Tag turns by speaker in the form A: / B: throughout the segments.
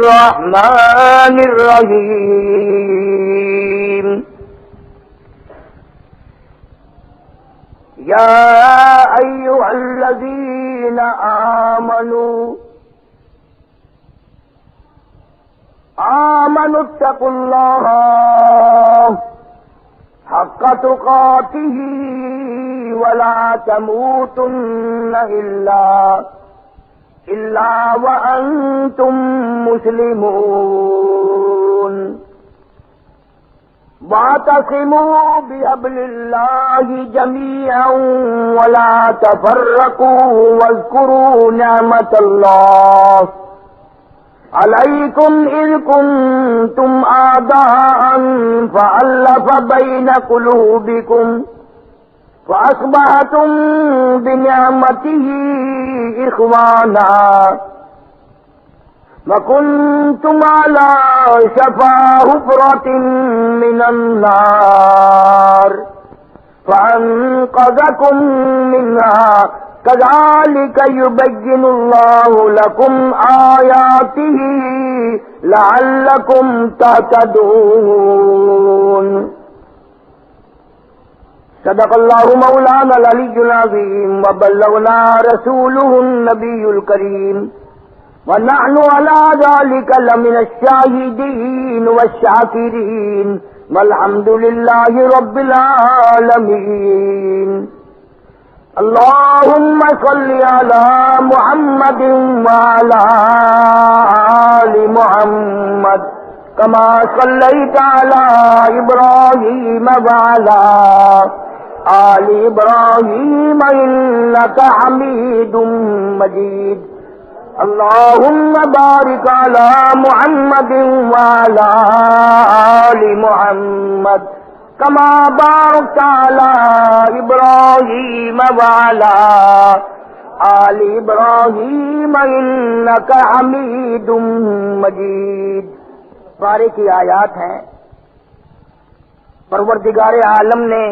A: الرحمن الرحيم يا أيها الذين آمنوا اتقوا الله حق تقاته ولا تموتن إلا وأنتم مسلمون واعتصموا بحبل الله جميعا ولا تفرقوا واذكروا نعمة الله عليكم إذ كنتم أعداء فألف بين قلوبكم فأصبحتم بنعمته إخوانا وكنتم على شفا حفرة من النار فأنقذكم منها كذلك يبين الله لكم آياته لعلكم تهتدون صدق الله مولانا العلي العظيم وبلغنا رسوله النبي الكريم ونحن على ذلك لمن الشاهدين والشاكرين والحمد لله رب العالمين اللهم صل على محمد وعلى آل محمد كما صليت على إبراهيم وعلى آل إبراهيم إنك حميد مجيد اللهم بارك على محمد وعلى آل محمد كما باركت على إبراهيم وعلى آل إبراهيم إنك حميد مجيد. پارے کی آیات ہیں. پروردگار عالم نے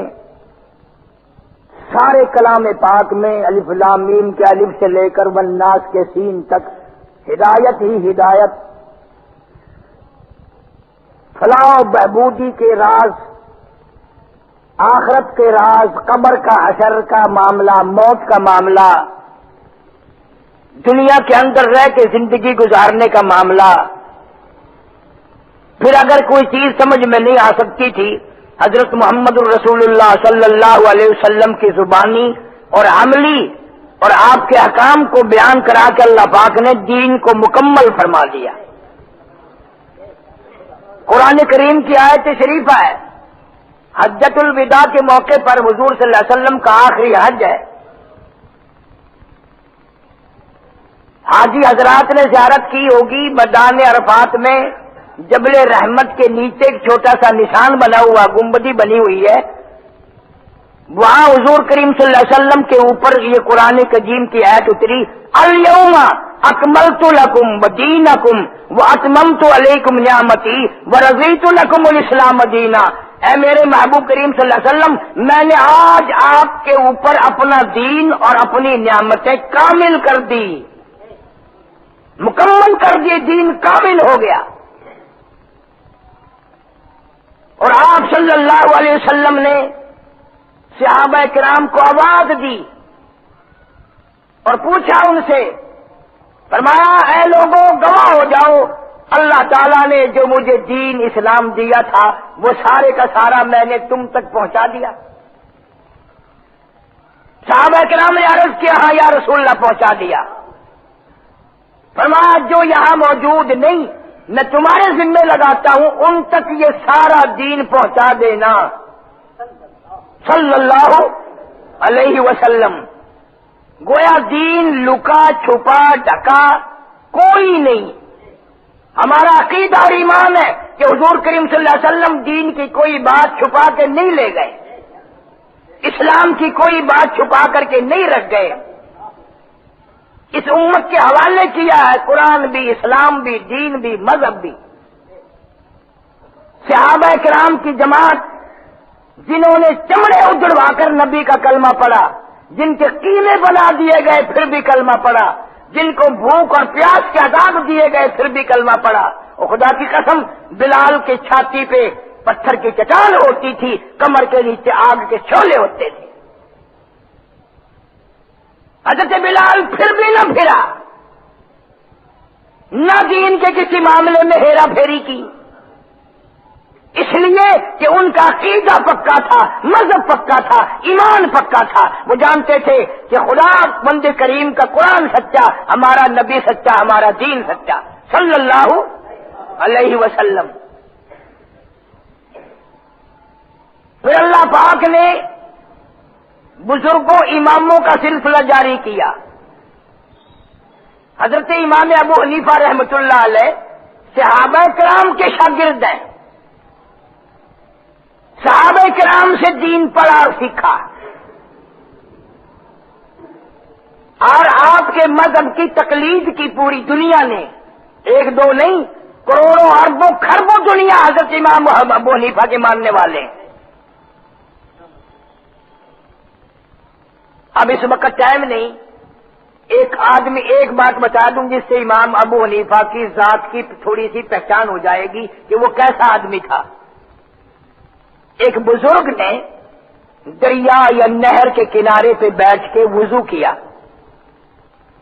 A: سارے کلام پاک میں الف لام میم کے الف سے لے کر والناس کے سین تک ہدایت ہی ہدایت، فلاح و بہبودی کے راز، آخرت کے راز، قبر کا حشر کا معاملہ، موت کا معاملہ، دنیا کے اندر رہ کے زندگی گزارنے کا معاملہ. پھر اگر کوئی چیز سمجھ میں نہیں آ سکتی تھی، حضرت محمد الرسول اللہ صلی اللہ علیہ وسلم کی زبانی اور عملی اور آپ کے احکام کو بیان کرا کے اللہ پاک نے دین کو مکمل فرما دیا. قرآن کریم کی آیت شریفہ ہے. حجۃ الوداع کے موقع پر حضور صلی اللہ علیہ وسلم کا آخری حج ہے. حاجی حضرات نے زیارت کی ہوگی میدان عرفات میں، جبل رحمت کے نیچے ایک چھوٹا سا نشان بنا ہوا، گنبدی بنی ہوئی ہے. وہاں حضور کریم صلی اللہ علیہ وسلم کے اوپر یہ قرآن کریم کی آیت اتری، الیوم اکملت لکم دینکم واتممت علیکم نعمتی ورضیت لکم الاسلام دینا. اے میرے محبوب کریم صلی اللہ علیہ وسلم، میں نے آج آپ کے اوپر اپنا دین اور اپنی نعمتیں کامل کر دی، مکمل کر دی، دین کامل ہو گیا. اور آپ صلی اللہ علیہ وسلم نے صحابہ کرام کو آواز دی اور پوچھا ان سے، فرمایا اے لوگوں گواہ ہو جاؤ، اللہ تعالیٰ نے جو مجھے دین اسلام دیا تھا وہ سارے کا سارا میں نے تم تک پہنچا دیا. صحابہ کرام نے عرض کیا ہاں یا رسول اللہ پہنچا دیا. فرمایا جو یہاں موجود نہیں میں تمہارے ذمہ لگاتا ہوں ان تک یہ سارا دین پہنچا دینا صلی اللہ علیہ وسلم. گویا دین لکا چھپا ڈھکا کوئی نہیں. ہمارا عقیدہ اور ایمان ہے کہ حضور کریم صلی اللہ علیہ وسلم دین کی کوئی بات چھپا کے نہیں لے گئے، اسلام کی کوئی بات چھپا کر کے نہیں رکھ گئے. اس امت کے حوالے کیا ہے قرآن بھی، اسلام بھی، دین بھی، مذہب بھی. صحابہ کرام کی جماعت جنہوں نے چمڑے اجڑوا کر نبی کا کلمہ پڑھا، جن کے قیمے بنا دیے گئے پھر بھی کلمہ پڑھا، جن کو بھوک اور پیاس کے عذاب دیے گئے پھر بھی کلمہ پڑا، اور خدا کی قسم بلال کے چھاتی پہ پتھر کی چٹان ہوتی تھی، کمر کے نیچے آگ کے شعلے ہوتے تھے۔ حضرت بلال پھر بھی نہ پھرا، نہ دین کے کسی معاملے میں ہیرا پھیری کی، اس لیے کہ ان کا عقیدہ پکا تھا، مذہب پکا تھا، ایمان پکا تھا۔ وہ جانتے تھے کہ خدا بندے کریم کا قرآن سچا، ہمارا نبی سچا، ہمارا دین سچا صلی اللہ علیہ وسلم۔ پھر اللہ پاک نے بزرگوں اماموں کا سلسلہ جاری کیا۔ حضرت امام ابو حنیفہ رحمۃ اللہ علیہ صحابہ کرام کے شاگرد ہیں، صحابہ کرام سے دین پڑھا اور سیکھا، اور آپ کے مذہب کی تقلید کی پوری دنیا نے، ایک دو نہیں، کروڑوں اربوں خربوں دنیا حضرت امام ابو حنیفہ کے ماننے والے ہیں۔ اب اس وقت ٹائم نہیں، ایک آدمی ایک بات بتا دوں جس سے امام ابو حنیفہ کی ذات کی تھوڑی سی پہچان ہو جائے گی کہ وہ کیسا آدمی تھا۔ ایک بزرگ نے دریا یا نہر کے کنارے پہ بیٹھ کے وضو کیا،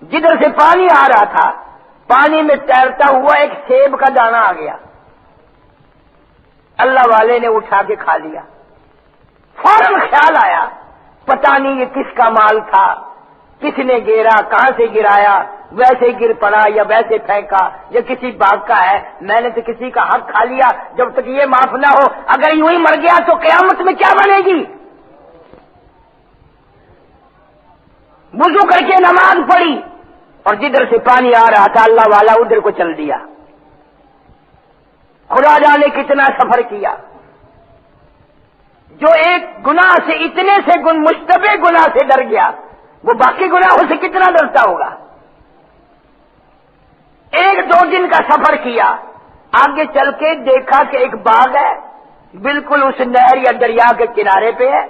A: جدھر سے پانی آ رہا تھا پانی میں تیرتا ہوا ایک سیب کا دانہ آ گیا، اللہ والے نے اٹھا کے کھا لیا۔ فوراً خیال آیا پتہ نہیں یہ کس کا مال تھا، کس نے گرا، کہاں سے گرایا، ویسے گر پڑا یا ویسے پھینکا یا کسی باغ کا ہے، میں نے تو کسی کا حق کھا لیا، جب تک یہ معاف نہ ہو اگر یوں ہی مر گیا تو قیامت میں کیا بنے گی۔ وضو کر کے نماز پڑھی اور جدھر سے پانی آ رہا تھا اللہ والا ادھر کو چل دیا۔ خدا جانے کتنا سفر کیا، جو ایک گناہ سے اتنے سے مشتبہ گناہ سے ڈر گیا وہ باقی گناہوں سے کتنا ڈرتا ہوگا۔ ایک دو دن کا سفر کیا، آگے چل کے دیکھا کہ ایک باغ ہے بالکل اس نہر یا دریا کے کنارے پہ ہے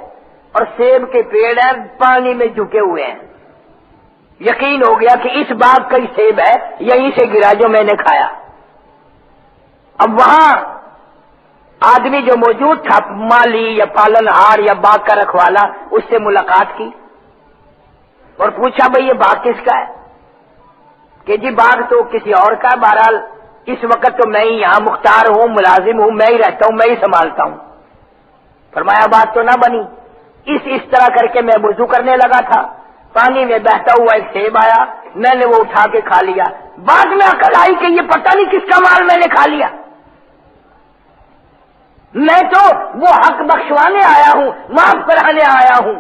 A: اور سیب کے پیڑ ہیں پانی میں جھکے ہوئے ہیں۔ یقین ہو گیا کہ اس باغ کا ہی سیب ہے، یہیں سے گرا جو میں نے کھایا۔ اب وہاں آدمی جو موجود تھا مالی یا پالن ہار یا باغ کا رکھوالا، اس سے ملاقات کی اور پوچھا بھئی یہ باغ کس کا ہے؟ کہ جی باغ تو کسی اور کا، بہرحال اس وقت تو میں ہی یہاں مختار ہوں، ملازم ہوں، میں ہی رہتا ہوں، میں ہی سنبھالتا ہوں۔ فرمایا بات تو نہ بنی، اس طرح کر کے میں وضو کرنے لگا تھا، پانی میں بہتا ہوا ایک سیب آیا، میں نے وہ اٹھا کے کھا لیا، بعد میں عقل آئی کہ یہ پتہ نہیں کس کا مال میں نے کھا لیا، میں تو وہ حق بخشوانے آیا ہوں، معاف کرانے آیا ہوں۔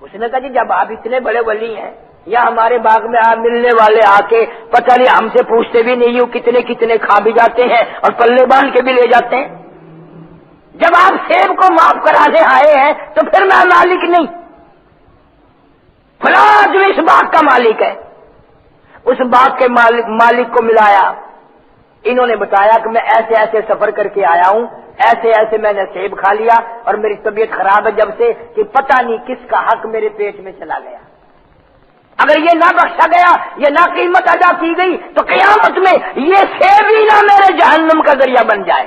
A: اس نے کہا جی جب آپ اتنے بڑے ولی ہیں یا ہمارے باغ میں آپ ملنے والے آ کے پتہ نہیں ہم سے پوچھتے بھی نہیں ہو کتنے کتنے کھا بھی جاتے ہیں اور پلے باندھ کے بھی لے جاتے ہیں، جب آپ سیب کو معاف کرانے آئے ہیں تو پھر میں مالک نہیں، فلاں جو اس باغ کا مالک ہے۔ اس باغ کے مالک کو ملایا، انہوں نے بتایا کہ میں ایسے ایسے سفر کر کے آیا ہوں، ایسے ایسے میں نے سیب کھا لیا اور میری طبیعت خراب ہے جب سے کہ پتہ نہیں کس کا حق میرے پیٹ میں چلا گیا، اگر یہ نہ بخشا گیا، یہ نہ قیمت ادا کی گئی تو قیامت میں یہ سیب ہی نہ میرے جہنم کا ذریعہ بن جائے۔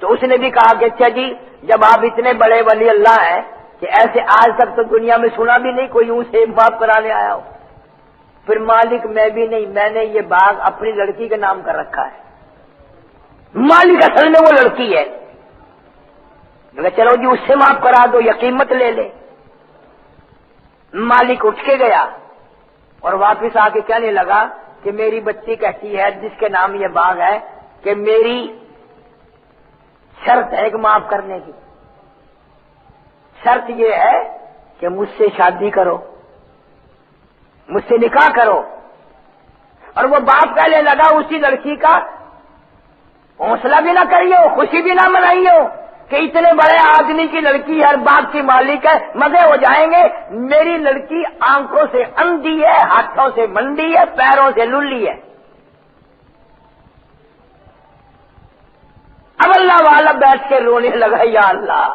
A: تو اس نے بھی کہا کہ اچھا جی جب آپ اتنے بڑے ولی اللہ ہیں کہ ایسے آج تک تو دنیا میں سنا بھی نہیں کوئی یوں سیب معاف کرانے آیا ہو، پھر مالک میں بھی نہیں، میں نے یہ باغ اپنی لڑکی کے نام کر رکھا ہے، مالک اصل میں وہ لڑکی ہے، چلو جی اس سے معاف کرا دو یا قیمت لے لے۔ مالک اٹھ کے گیا اور واپس آ کے کہنے لگا کہ میری بچی کہتی ہے جس کے نام یہ باغ ہے کہ میری شرط ہے کہ معاف کرنے کی، شرط یہ ہے کہ مجھ سے شادی کرو، مجھ سے نکاح کرو۔ اور وہ باپ کہنے لگا اسی لڑکی کا حوصلہ بھی نہ کریو، خوشی بھی نہ منائیو کہ اتنے بڑے آدمی کی لڑکی ہر باپ کی مالک ہے، مزے ہو جائیں گے، میری لڑکی آنکھوں سے اندھی ہے، ہاتھوں سے منڈی ہے، پیروں سے للی ہے۔ اب اللہ والا بیٹھ کے رونے لگا، یا اللہ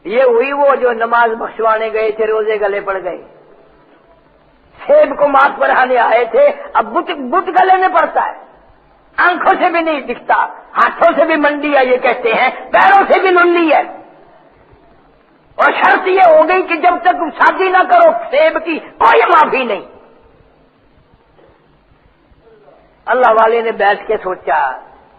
A: یہ ہوئی وہ جو نماز بخشوانے گئے تھے روزے گلے پڑ گئے، سیب کو مات بڑھانے آئے تھے، اب بت گلے میں پڑتا ہے، آنکھوں سے بھی نہیں دکھتا، ہاتھوں سے بھی منڈی ہے یہ کہتے ہیں، پیروں سے بھی للی ہے، اور شرط یہ ہو گئی کہ جب تک شادی نہ کرو سیب کی کوئی معافی نہیں۔ اللہ والے نے بیٹھ کے سوچا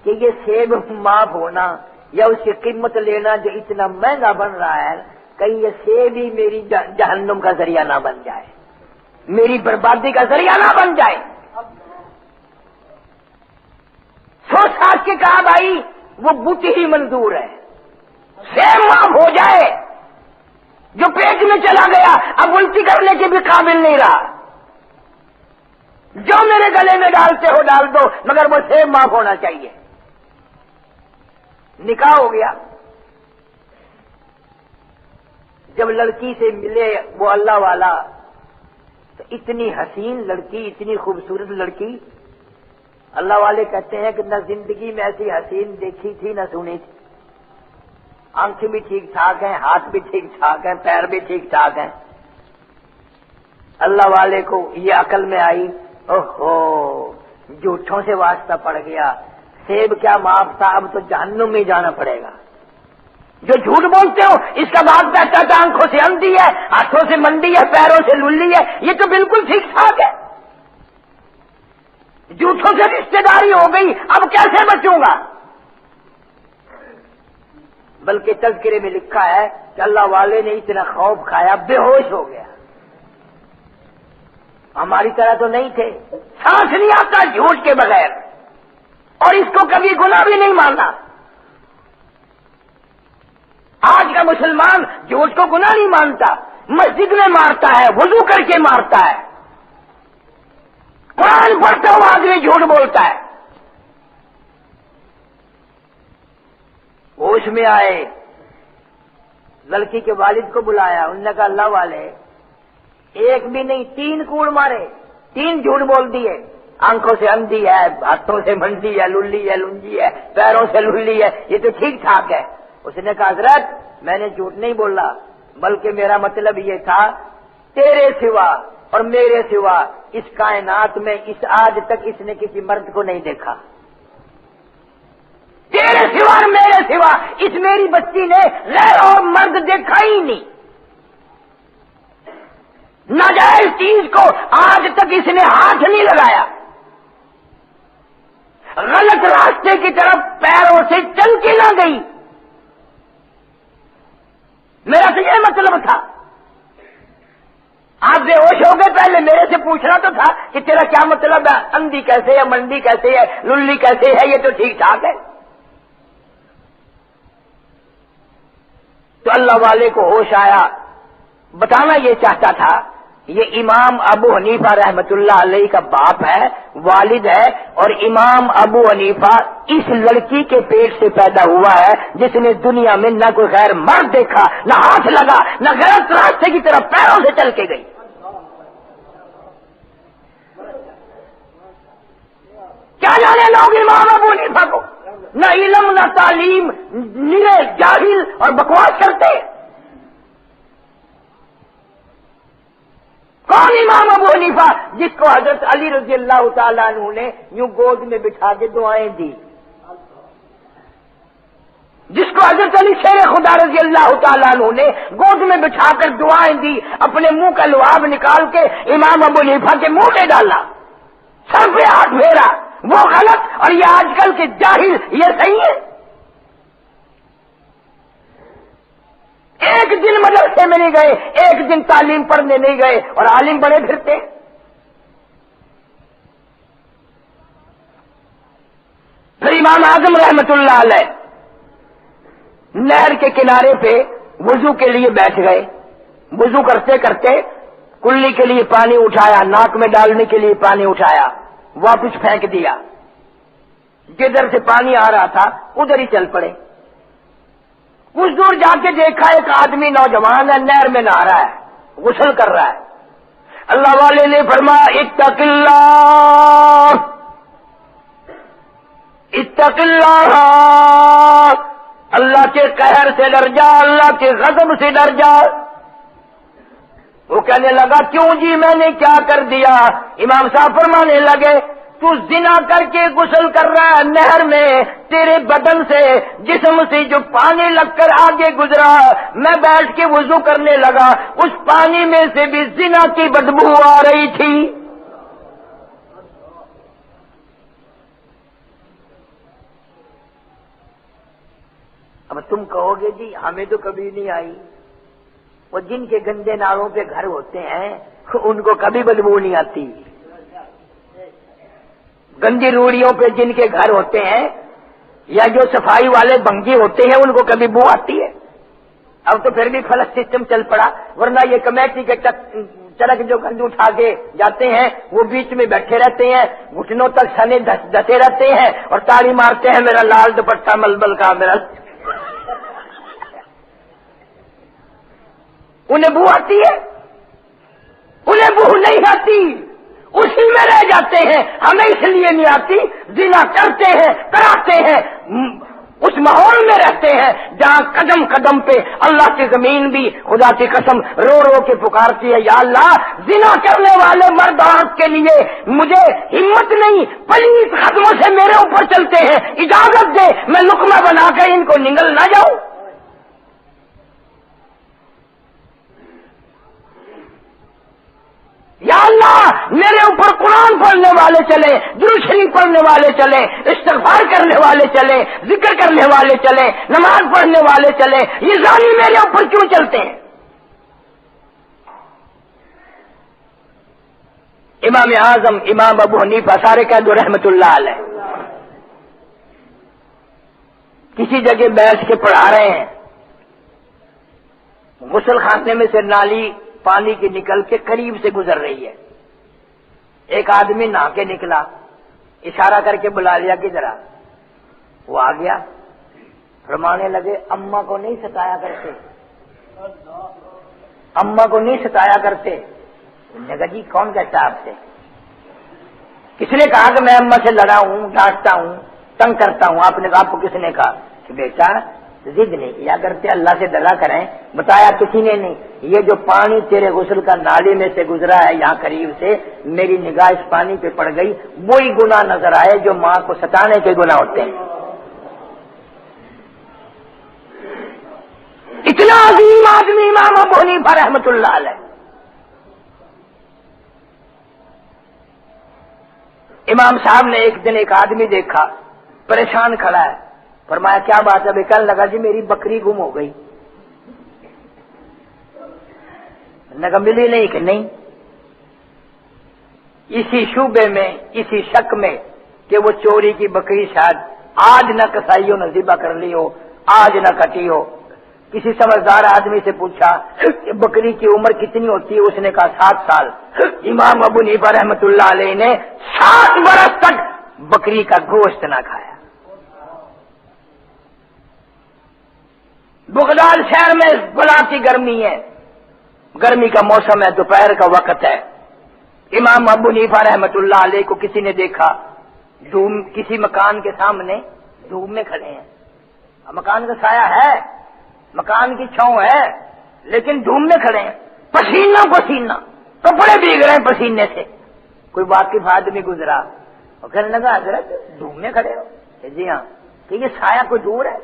A: کہ یہ سیب معاف ہونا یا اس کی قیمت لینا جو اتنا مہنگا بن رہا ہے، کہیں یہ سیب ہی میری جہنم کا ذریعہ نہ بن جائے، میری بربادی کا ذریعہ نہ بن جائے۔ سوچ ساچ کے کہا بھائی وہ بت ہی منظور ہے، سیب معاف ہو جائے، جو پیٹ میں چلا گیا اب الٹی کرنے کے بھی قابل نہیں رہا، جو میرے گلے میں ڈالتے ہو ڈال دو، مگر وہ سیب معاف ہونا چاہیے۔ نکاح ہو گیا۔ جب لڑکی سے ملے وہ اللہ والا تو اتنی حسین لڑکی، اتنی خوبصورت لڑکی، اللہ والے کہتے ہیں کہ نہ زندگی میں ایسی حسین دیکھی تھی نہ سنی تھی، آنکھیں بھی ٹھیک ٹھاک ہیں، ہاتھ بھی ٹھیک ٹھاک ہیں، پیر بھی ٹھیک ٹھاک ہیں۔ اللہ والے کو یہ عقل میں آئی، اوہو جھوٹوں سے واسطہ پڑ گیا، سیب کیا معاف تھا، اب تو جہنم میں جانا پڑے گا۔ جو جھوٹ بولتے ہو اس کا بات کہتا تھا آنکھوں سے اندھی ہے، ہاتھوں سے منڈی ہے، پیروں سے للی ہے، یہ تو بالکل ٹھیک ٹھاک ہے، جھوٹوں سے رشتے داری ہو گئی، اب کیسے بچوں گا؟ بلکہ تذکرے میں لکھا ہے کہ اللہ والے نے اتنا خوف کھایا بے ہوش ہو گیا۔ ہماری طرح تو نہیں تھے، سانس نہیں آتا جھوٹ کے بغیر، اور اس کو کبھی گناہ بھی نہیں ماننا۔ آج کا مسلمان جھوٹ کو گناہ نہیں مانتا، مسجد میں مارتا ہے، وضو کر کے مارتا ہے، قرآن پڑھتا ہوا آدمی جھوٹ بولتا ہے۔ ہوش میں آئے، لڑکی کے والد کو بلایا، انہوں نے کہا اللہ والے ایک بھی نہیں 3 کوڑ مارے، 3 جھوٹ بول دیے، آنکھوں سے اندھی ہے، ہاتھوں سے منڈی ہے، للی ہے، لنجی ہے، پیروں سے للی ہے، یہ تو ٹھیک ٹھاک ہے۔ اس نے کہا حضرت میں نے جھوٹ نہیں بولا، بلکہ میرا مطلب یہ تھا تیرے سوا اور میرے سوا اس کائنات میں اس آج تک اس نے کسی مرد کو نہیں دیکھا، تیرے سوا اور میرے سوا اس میری بچی نے غیر اور مرد دیکھا ہی نہیں، ناجائز چیز کو آج تک اس نے ہاتھ نہیں لگایا، غلط راستے کی طرف پیروں سے چل کے نہ گئی۔ میرا تو یہ مطلب تھا، آپ بے ہوش ہو گئے، پہلے میرے سے پوچھنا تو تھا کہ تیرا کیا مطلب ہے، اندھی کیسے ہے، منڈی کیسے ہے، للی کیسے ہے، یہ تو ٹھیک ٹھاک ہے۔ تو اللہ والے کو ہوش آیا، بتانا یہ چاہتا تھا یہ امام ابو حنیفہ رحمت اللہ علیہ کا باپ ہے، والد ہے، اور امام ابو حنیفہ اس لڑکی کے پیٹ سے پیدا ہوا ہے جس نے دنیا میں نہ کوئی غیر مرد دیکھا، نہ ہاتھ لگا، نہ غلط راستے کی طرف پیروں سے چل کے گئی۔ کیا جانے لوگ امام ابو حنیفہ کو، نہ علم نہ تعلیم، نرے جاہل اور بکواس کرتے۔ کون امام ابو حنیفہ جس کو حضرت علی رضی اللہ تعالیٰ عنہ نے یوں گود میں بٹھا کے دعائیں دی، جس کو حضرت علی شیر خدا رضی اللہ تعالیٰ عنہ نے گود میں بٹھا کر دعائیں دی، اپنے منہ کا لعاب نکال کے امام ابو حنیفہ کے منہ میں ڈالا، سر پہ ہاتھ پھیرا، وہ غلط اور یہ آج کل کے جاہل یہ صحیح ہے؟ ایک دن مدرسے میں نہیں گئے، ایک دن تعلیم پڑھنے نہیں گئے اور عالم بڑے پھرتے۔ پھر امام اعظم رحمت اللہ علیہ نہر کے کنارے پہ وضو کے لیے بیٹھ گئے، وضو کرتے کرتے کلی کے لیے پانی اٹھایا، ناک میں ڈالنے کے لیے پانی اٹھایا، واپس پھینک دیا، جدھر سے پانی آ رہا تھا ادھر ہی چل پڑے۔ کچھ دور جا کے دیکھا ایک آدمی نوجوان ہے، نہر میں نہا رہا ہے، غسل کر رہا ہے۔ اللہ والے نے فرمایا اتق اللہ، اتق اللہ، اللہ کے قہر سے ڈر جا، اللہ کے غضب سے ڈر جا۔ وہ کہنے لگا کیوں جی میں نے کیا کر دیا؟ امام صاحب فرمانے لگے تو زنا کر کے غسل کر رہا ہے نہر میں، تیرے بدن سے جسم سے جو پانی لگ کر آگے گزرا، میں بیٹھ کے وضو کرنے لگا، اس پانی میں سے بھی زنا کی بدبو آ رہی تھی۔ اب تم کہو گے جی ہمیں تو کبھی نہیں آئی، وہ جن کے گندے نالوں پہ گھر ہوتے ہیں ان کو کبھی بدبو نہیں آتی، گندی روڑیوں پہ جن کے گھر ہوتے ہیں یا جو صفائی والے بنگی ہوتے ہیں ان کو کبھی بو آتی ہے؟ اب تو پھر بھی فلش سسٹم چل پڑا، ورنہ یہ کمیٹی کے چرک جو گند اٹھا کے جاتے ہیں وہ بیچ میں بیٹھے رہتے ہیں، گھٹنوں تک سنے دسے رہتے ہیں اور تاڑی مارتے ہیں میرا لال دوپٹہ ملبل کا میرا۔ انہیں بو آتی ہے؟ انہیں بو نہیں آتی، اسی میں رہ جاتے ہیں۔ ہمیں اس لیے نہیں آتی، زنا کرتے ہیں، کراتے ہیں، اس ماحول میں رہتے ہیں جہاں قدم قدم پہ اللہ کی زمین بھی خدا کی قسم رو رو کے پکارتی ہے، یا اللہ زنا کرنے والے مرد عورت کے لیے مجھے ہمت نہیں، پلیت قدموں سے میرے اوپر چلتے ہیں، اجازت دے میں لقمہ بنا کے ان کو نگل نہ جاؤں۔ یا اللہ میرے اوپر قرآن پڑھنے والے چلے، درود شریف پڑھنے والے چلے، استغفار کرنے والے چلے، ذکر کرنے والے چلے، نماز پڑھنے والے چلے، یہ زانی میرے اوپر کیوں چلتے ہیں؟ امام اعظم امام ابو حنیفہ سارے کہہ دو رحمت اللہ علیہ کسی جگہ بیٹھ کے پڑھا رہے ہیں، غسل خانے میں سے نالی پانی کی نکل کے قریب سے گزر رہی ہے، ایک آدمی نہا کے نکلا، اشارہ کر کے بلا لیا کہ ذرا، وہ آ گیا، فرمانے لگے اماں کو نہیں ستایا کرتے، اماں کو نہیں ستایا کرتے۔ انہوں نے کہا جی کون کہتا آپ سے؟ کس نے کہا کہ میں اماں سے لڑا ہوں، ڈانٹتا ہوں، تنگ کرتا ہوں؟ آپ نے کہا آپ کو کس نے کہا؟ کہ بیٹا ضد نہیں کیا کرتے، اللہ سے ڈرا کریں، بتایا کسی نے نہیں، یہ جو پانی تیرے غسل کا نالی میں سے گزرا ہے یہاں قریب سے، میری نگاہ اس پانی پہ پڑ گئی، وہی گناہ نظر آئے جو ماں کو ستانے کے گناہ ہوتے ہیں۔ اتنا عظیم آدمی امام ابو حنیفہ رحمۃ اللہ علیہ۔ امام صاحب نے ایک دن ایک آدمی دیکھا پریشان کھڑا ہے، فرمایا کیا بات ہے؟ کہنے لگا جی میری بکری گم ہو گئی۔ نے کہا ملی نہیں؟ کہ نہیں۔ اسی شعبے میں، اسی شک میں کہ وہ چوری کی بکری شاید آج نہ کسائی ہو، نہ ذبح کر لی ہو، آج نہ کٹی ہو، کسی سمجھدار آدمی سے پوچھا کہ بکری کی عمر کتنی ہوتی ہے؟ اس نے کہا 7 سال۔ امام ابو حنیفہ رحمۃ اللہ علیہ نے 7 برس تک بکری کا گوشت نہ کھایا۔ بغداد شہر میں بلا کی گرمی ہے، گرمی کا موسم ہے، دوپہر کا وقت ہے، امام ابو حنیفہ رحمۃ اللہ علیہ کو کسی نے دیکھا دھوم، کسی مکان کے سامنے دھوپ میں کھڑے ہیں، مکان کا سایہ ہے، مکان کی چھاؤں ہے، لیکن دھوپ میں کھڑے ہیں، پسینہ پسینہ، کپڑے بھیگ رہے ہیں پسینے سے۔ کوئی واقف آدمی گزرا اور کہنے لگا حضرت دھوپ میں کھڑے ہو؟ جی ہاں۔ کہ یہ سایہ کوئی دور ہے؟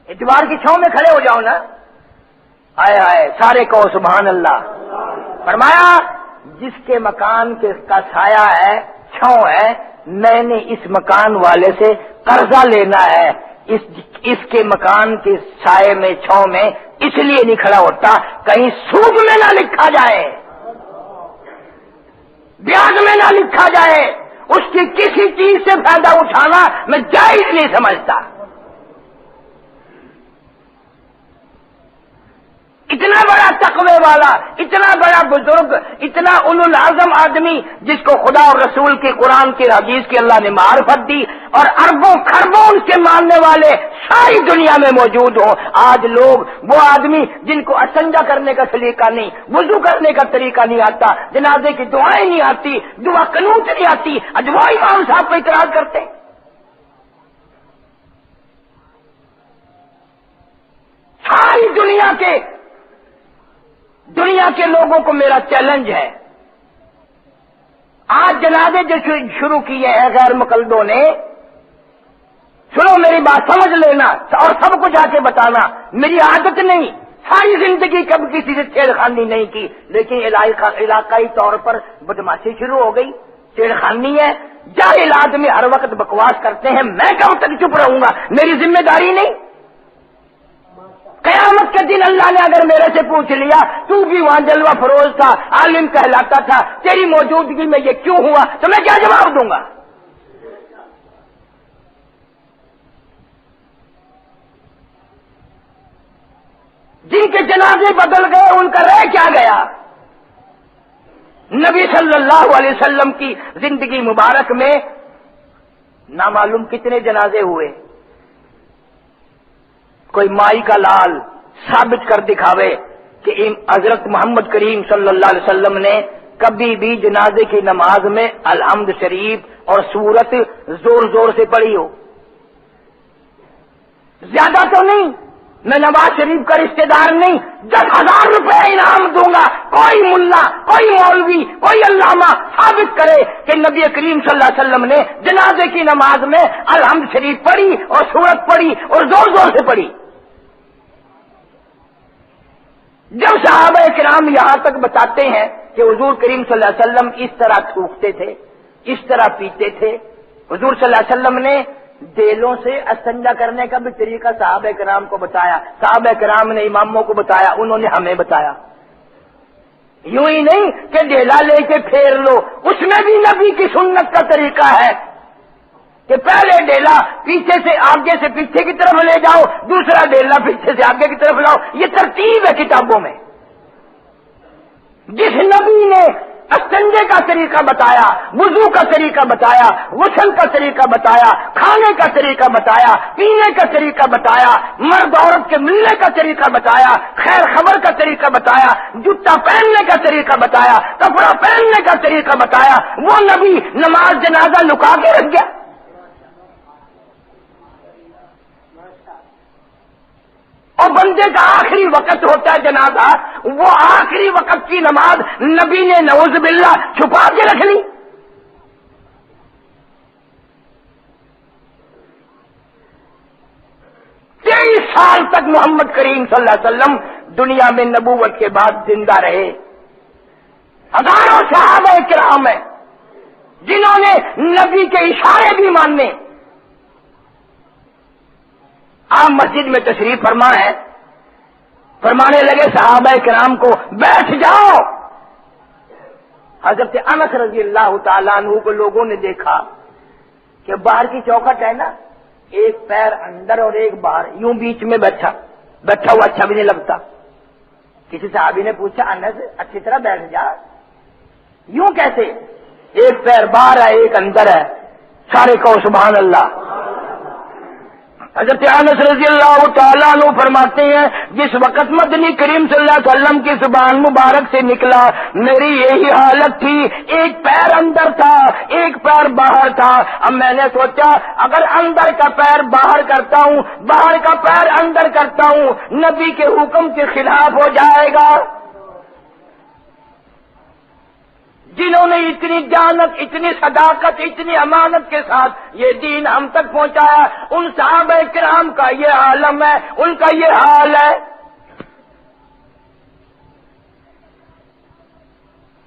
A: اتوار کی چھاؤں میں کھڑے ہو جاؤ نا۔ آئے آئے سارے کہو سبحان اللہ۔ فرمایا جس کے مکان کا سایہ ہے، چھاؤں ہے، میں نے اس مکان والے سے قرضہ لینا ہے، اس کے مکان کے سائے میں، چھاؤں میں اس لیے نہیں کھڑا ہوتا کہیں سود میں نہ لکھا جائے، بیاج میں نہ لکھا جائے، اس کی کسی چیز سے فائدہ اٹھانا میں جائز نہیں سمجھتا۔ اتنا بڑا تقوی والا، اتنا بڑا بزرگ، اتنا اولو العزم آدمی جس کو خدا اور رسول کی، قرآن کی، حدیث کی اللہ نے معرفت دی، اور اربوں خربوں اس کے ماننے والے ساری دنیا میں موجود ہوں، آج لوگ وہ آدمی جن کو استنجا کرنے کا طریقہ نہیں، وضو کرنے کا طریقہ نہیں آتا، جنازے کی دعائیں نہیں آتی، دعا قنوت نہیں آتی، آج وہ امام صاحب کو اعتراض کرتے ہیں۔ ساری دنیا کے دنیا کے لوگوں کو میرا چیلنج ہے، آج جنازے جو شروع کیے ہیں غیر مقلدوں نے، سنو میری بات سمجھ لینا اور سب کو جا کے بتانا، میری عادت نہیں، ساری زندگی کب کسی سے چھیڑخانی نہیں کی، لیکن علاقائی طور پر بدماشی شروع ہو گئی، چھیڑخانی ہے، جاہل آدمی ہر وقت بکواس کرتے ہیں، میں کب تک چپ رہوں گا؟ میری ذمہ داری نہیں؟ قیامت کے دن اللہ نے اگر میرے سے پوچھ لیا تو بھی وہاں جلوہ فروز تھا، عالم کہلاتا تھا، تیری موجودگی میں یہ کیوں ہوا، تو میں کیا جواب دوں گا؟ جن کے جنازے بدل گئے ان کا رہ کیا گیا؟ نبی صلی اللہ علیہ وسلم کی زندگی مبارک میں نامعلوم کتنے جنازے ہوئے، کوئی مائی کا لال ثابت کر دکھاوے کہ حضرت محمد کریم صلی اللہ علیہ وسلم نے کبھی بھی جنازے کی نماز میں الحمد شریف اور سورت زور زور سے پڑھی ہو، زیادہ تو نہیں، میں نواز شریف کا رشتہ دار نہیں، 10,000 روپے انعام دوں گا، کوئی ملا، کوئی مولوی، کوئی علامہ ثابت کرے کہ نبی کریم صلی اللہ علیہ وسلم نے جنازے کی نماز میں الحمد شریف پڑھی اور سورت پڑھی اور زور زور سے پڑھی۔ جب صحابہ کرام یہاں تک بتاتے ہیں کہ حضور کریم صلی اللہ علیہ وسلم اس طرح تھوکتے تھے، اس طرح پیتے تھے، حضور صلی اللہ علیہ وسلم نے دیلوں سے استنجا کرنے کا بھی طریقہ صحابہ کرام کو بتایا، صحابہ کرام نے اماموں کو بتایا، انہوں نے ہمیں بتایا، یوں ہی نہیں کہ ڈیلا لے کے پھیر لو، اس میں بھی نبی کی سنت کا طریقہ ہے کہ پہلے ڈیلا پیچھے سے آگے سے پیچھے کی طرف لے جاؤ، دوسرا ڈیلا پیچھے سے آگے کی طرف لاؤ، یہ ترتیب ہے کتابوں میں۔ جس نبی نے استنجے کا طریقہ بتایا، وضو کا طریقہ بتایا، غسل کا طریقہ بتایا، کھانے کا طریقہ بتایا، پینے کا طریقہ بتایا، مرد عورت کے ملنے کا طریقہ بتایا، خیر خبر کا طریقہ بتایا، جوتا پہننے کا طریقہ بتایا، کپڑا پہننے کا طریقہ بتایا، وہ نبی نماز جنازہ لکا کے رکھ گیا؟ اور بندے کا آخری وقت ہوتا ہے جنازہ، وہ آخری وقت کی نماز نبی نے نعوذ باللہ چھپا کے رکھ لی۔ 23 سال تک محمد کریم صلی اللہ علیہ وسلم دنیا میں نبوت کے بعد زندہ رہے، ہزاروں صحابہ کرام ہیں جنہوں نے نبی کے اشارے بھی مانے۔ آپ مسجد میں تشریف فرما ہے، فرمانے لگے صحابہ کرام کو بیٹھ جاؤ۔ حضرت انس رضی اللہ تعالیٰ عنہ کو لوگوں نے دیکھا کہ باہر کی چوکھٹ ہے نا، ایک پیر اندر اور ایک باہر، یوں بیچ میں بیٹھا ہوا اچھا بھی نہیں لگتا۔ کسی صحابی نے پوچھا انس اچھی طرح بیٹھ جا، یوں کیسے؟ ایک پیر باہر ہے ایک اندر ہے، سارے کہو سبحان اللہ۔ حضرت انس رضی اللہ تعالیٰ عنہ فرماتے ہیں جس وقت مدنی کریم صلی اللہ علیہ وسلم کی زبان مبارک سے نکلا میری یہی حالت تھی، ایک پیر اندر تھا ایک پیر باہر تھا۔ اب میں نے سوچا اگر اندر کا پیر باہر کرتا ہوں، باہر کا پیر اندر کرتا ہوں، نبی کے حکم کے خلاف ہو جائے گا۔ جنہوں نے اتنی جانت، اتنی صداقت، اتنی امانت کے ساتھ یہ دین ہم تک پہنچایا، ان صحابہ کرام کا یہ عالم ہے، ان کا یہ حال ہے۔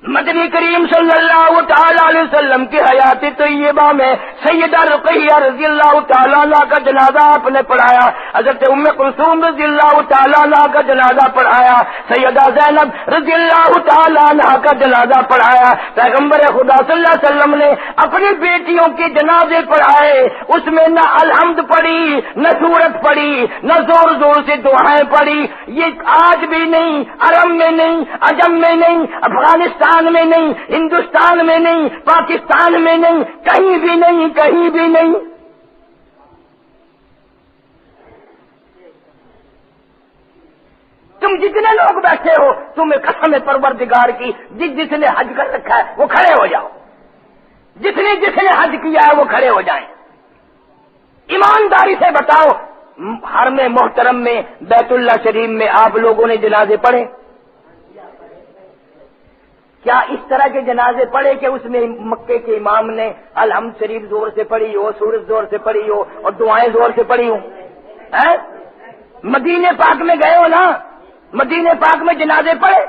A: مدنی کریم صلی اللہ تعالی علیہ وسلم کی حیات طیبہ میں سیدہ رقیہ رضی اللہ تعالیٰ عنہ کا جنازہ آپ نے پڑھایا، حضرت ام کلثوم رضی اللہ تعالیٰ عنہ کا جنازہ پڑھایا، سیدہ زینب رضی اللہ تعالیٰ عنہ کا جنازہ پڑھایا۔ پیغمبر خدا صلی اللہ علیہ وسلم نے اپنی بیٹیوں کے جنازے پڑھائے، اس میں نہ الحمد پڑھی، نہ سورت پڑھی، نہ زور زور سے دعائیں پڑھی۔ یہ آج بھی نہیں، عرب میں نہیں، عجم میں نہیں، افغانستان میں نہیں، ہندوستان میں نہیں، پاکستان میں نہیں، کہیں بھی نہیں، کہیں بھی نہیں۔ تم جتنے لوگ بیٹھے ہو تمہیں قسم پروردگار کی جس نے حج کر رکھا ہے وہ کھڑے ہو جاؤ، جس نے حج کیا ہے وہ کھڑے ہو جائیں۔ ایمانداری سے بتاؤ حرم محترم میں بیت اللہ شریف میں آپ لوگوں نے جنازے پڑھے؟ کیا اس طرح کے جنازے پڑھے کہ اس میں مکے کے امام نے الحمد شریف زور سے پڑھی ہو، سورج زور سے پڑھی ہو اور دعائیں زور سے پڑھی ہوں؟ مدینے پاک میں گئے ہو نا، مدینے پاک میں جنازے پڑھے؟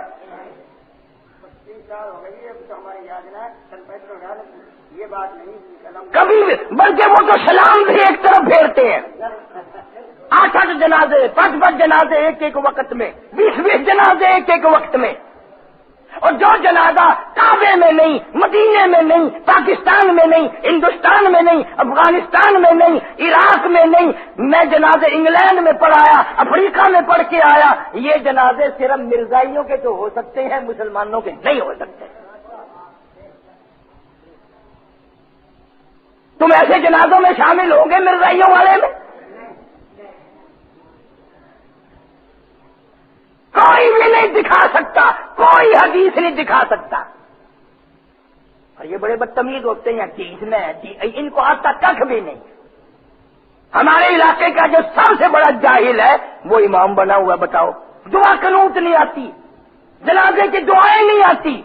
A: یہ بات نہیں کبھی بھی، بلکہ وہ تو سلام بھی ایک طرف پھیرتے ہیں۔ 8 جنازے، 5 جنازے ایک ایک وقت میں، 20 جنازے ایک ایک وقت میں، اور جو جنازہ کعبے میں نہیں، مدینے میں نہیں، پاکستان میں نہیں، ہندوستان میں نہیں، افغانستان میں نہیں، عراق میں نہیں، میں جنازے انگلینڈ میں پڑھایا، افریقہ میں پڑھ کے آیا، یہ جنازے صرف مرزائیوں کے تو ہو سکتے ہیں، مسلمانوں کے نہیں ہو سکتے۔ تم ایسے جنازوں میں شامل ہو گے مرزائیوں والے میں؟ کوئی بھی نہیں دکھا سکتا، کوئی حدیث نہیں دکھا سکتا۔ اور یہ بڑے بدتمیز ہوتے ہیں، حدیث میں ان کو آتا کھ بھی نہیں۔ ہمارے علاقے کا جو سب سے بڑا جاہل ہے وہ امام بنا ہوا، بتاؤ دعا قنوت نہیں آتی، جنازے کی دعائیں نہیں آتی۔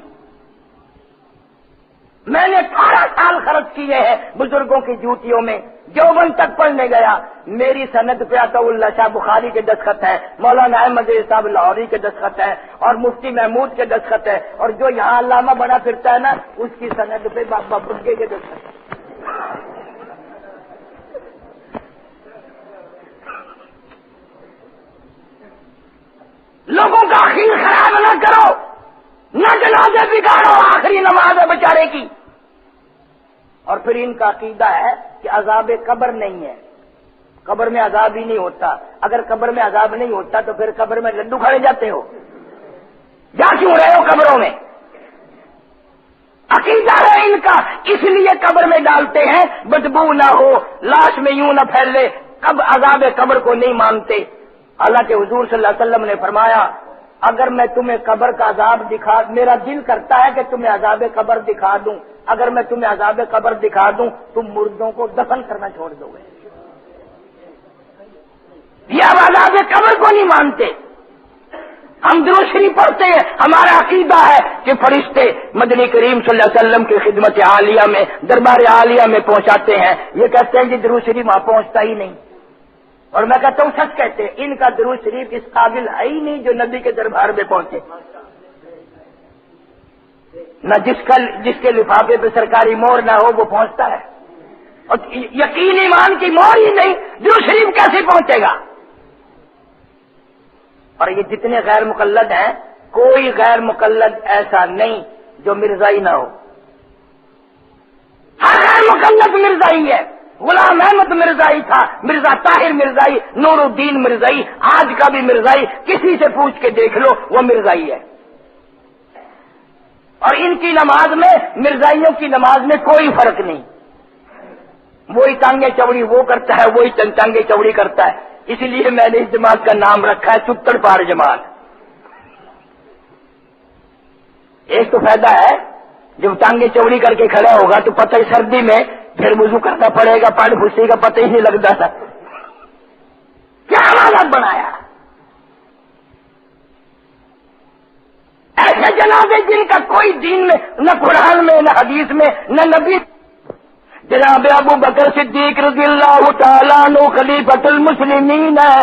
A: میں نے 18 سال خرچ کیے ہیں بزرگوں کی جوتیوں میں، دیوبند تک پڑھنے گیا، میری سند پہ عطا اللہ شاہ بخاری کے دستخط ہے، مولانا احمد صاحب لاہوری کے دستخط ہے، اور مفتی محمود کے دستخط ہے، اور جو یہاں علامہ بنا پھرتا ہے نا اس کی سند پہ بابا بگے کے دستخط ہے۔ لوگوں کا عقیدہ خراب نہ کرو، نہ جنازے بگاڑو، آخری نماز ہے بیچارے کی۔ اور پھر ان کا عقیدہ ہے کہ عذاب قبر نہیں ہے، قبر میں عذاب ہی نہیں ہوتا۔ اگر قبر میں عذاب نہیں ہوتا تو پھر قبر میں لڈو کھانے جاتے ہو؟ جا کیوں رہے ہو قبروں میں؟ عقیدہ ہے ان کا، اس لیے قبر میں ڈالتے ہیں بدبو نہ ہو، لاش میں یوں نہ پھیلے، کب عذاب قبر کو نہیں مانتے۔ اللہ کے حضور صلی اللہ علیہ وسلم نے فرمایا اگر میں تمہیں قبر کا عذاب دکھا، میرا دل کرتا ہے کہ تمہیں عذاب قبر دکھا دوں، اگر میں تمہیں عذاب قبر دکھا دوں تم مردوں کو دفن کرنا چھوڑ دو گے۔ یہ اب عذاب قبر کو نہیں مانتے۔ ہم درود شریف پڑھتے ہیں، ہمارا عقیدہ ہے کہ فرشتے مدنی کریم صلی اللہ علیہ وسلم کی خدمت عالیہ میں، دربار عالیہ میں پہنچاتے ہیں، یہ کہتے ہیں کہ درود شریف وہاں پہنچتا ہی نہیں۔ اور میں کہتا ہوں سچ کہتے ہیں، ان کا درود شریف اس قابل ہے ہی نہیں جو نبی کے دربار میں پہنچے۔ نہ جس کے لفافے پہ سرکاری مور نہ ہو وہ پہنچتا ہے، اور یقین ایمان کی مور ہی نہیں، درود شریف کیسے پہنچے گا؟ اور یہ جتنے غیر مقلد ہیں، کوئی غیر مقلد ایسا نہیں جو مرزائی نہ ہو، ہر غیر مقلد مرزائی ہے۔ غلام احمد مرزائی تھا، مرزا طاہر مرزائی، نور الدین مرزائی، آج کا بھی مرزائی، کسی سے پوچھ کے دیکھ لو وہ مرزائی ہے۔ اور ان کی نماز میں، مرزائیوں کی نماز میں کوئی فرق نہیں، وہی ٹانگیں چوڑی وہ کرتا ہے، وہی ٹانگیں چوڑی کرتا ہے۔ اس لیے میں نے اس جماعت کا نام رکھا ہے چپڑ پاڑ جماعت۔ ایک تو فائدہ ہے جب ٹانگیں چوڑی کر کے کھڑا ہوگا تو پتہ ہی سردی میں پھر وضو کرنا پڑے گا، پاڑ پھوسی کا پتہ ہی نہیں لگتا تھا۔ کیا حالت بنایا ایسے جنازے جن کا کوئی دین میں، نہ قرآن میں، نہ حدیث میں، نہ نبی۔ جناب ابو بکر صدیق رضی اللہ تعالیٰ عنہ خلیفۃ المسلمین ہے،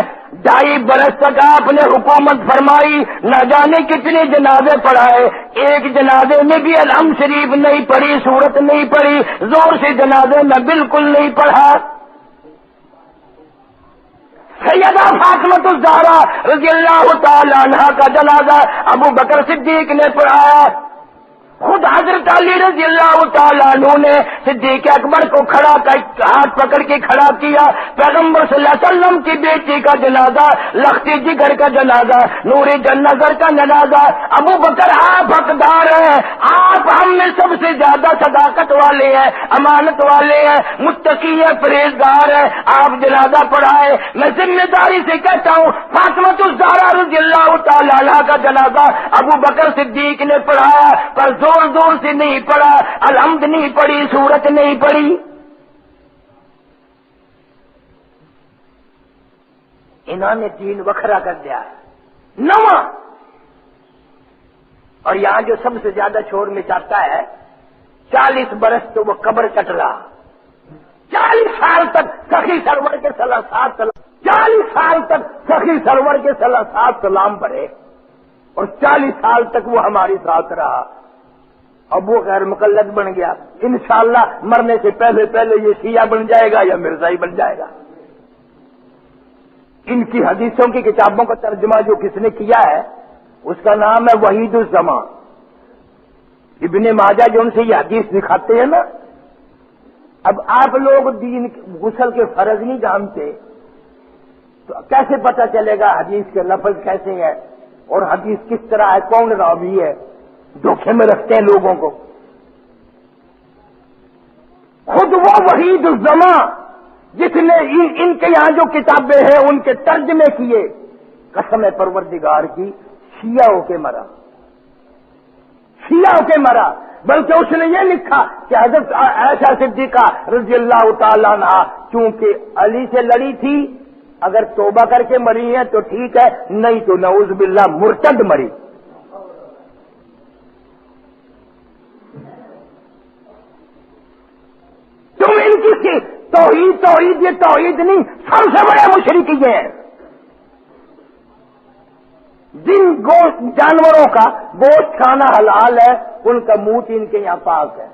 A: 2.5 برس تک آپ نے حکومت فرمائی، نہ جانے کتنے جنازے پڑھائے، ایک جنازے میں بھی الحمد شریف نہیں پڑھی، سورت نہیں پڑھی، زور سے جنازے میں بالکل نہیں پڑھا۔ سیدہ فاطمہ الزہرا رضی اللہ تعالیٰ عنہ کا جنازہ ابو بکر صدیق نے پڑھایا۔ خود حضرت علی رضی اللہ تعالیٰ عنہ نے صدیق اکبر کو کھڑا کر ہاتھ پکڑ کے کھڑا کیا۔ پیغمبر صلی اللہ علیہ وسلم کی بیٹی کا جنازہ، لختی جگر کا جنازہ، نوری جن نظر کا جنازہ، ابو بکر آپ حقدار ہیں، آپ ہم میں سب سے زیادہ صداقت والے ہیں، امانت والے ہیں، متقی ہیں، پرہیزگار ہیں، آپ جنازہ پڑھائے۔ میں ذمہ داری سے کہتا ہوں فاطمہ الزہرا رضی اللہ تعالیٰ عنہ کا جنازہ ابو بکر صدیق نے پڑھایا، پر زور زور سے نہیں پڑھا، الحمد نہیں پڑھی، سورت نہیں پڑھی۔ انہوں نے دین وکھرا کر دیا نواں، اور یہاں جو سب سے زیادہ شور مچاتا ہے 40 برس تو وہ قبر کٹ رہا، 40 سال تک سخی سرور کے 40 سال تک سخی سرور کے 7 سلام پڑھے اور 40 سال تک وہ ہمارے ساتھ رہا. اب وہ غیر مقلد بن گیا، انشاءاللہ مرنے سے پہلے یہ شیعہ بن جائے گا یا مرزائی بن جائے گا. ان کی حدیثوں کی کتابوں کا ترجمہ جو کس نے کیا ہے اس کا نام ہے وحید الزمان. ابن ماجہ جو ان سے یہ حدیث دکھاتے ہیں نا. اب آپ لوگ دین غسل کے فرض نہیں جانتے تو کیسے پتہ چلے گا حدیث کے لفظ کیسے ہیں اور حدیث کس طرح ہے، کون راوی ہے؟ دھوکے میں رکھتے ہیں لوگوں کو. خود وہ وحید الزمان جس نے ان کے یہاں جو کتابیں ہیں ان کے ترجمے کیے، قسم پروردگار کی شیعہ ہو کے مرا، شیعہ ہو کے مرا. بلکہ اس نے یہ لکھا کہ حضرت عائشہ صدیقہ رضی اللہ تعالیٰ عنہا چونکہ علی سے لڑی تھی، اگر توبہ کر کے مری ہے تو ٹھیک ہے، نہیں تو نعوذ باللہ مرتد مری. تم ان کی توحید یہ توحید نہیں، سب سے بڑے مشرک یہ ہیں. جن جانوروں کا گوشت کھانا حلال ہے ان کا منہ ان کے یہاں پاک ہے.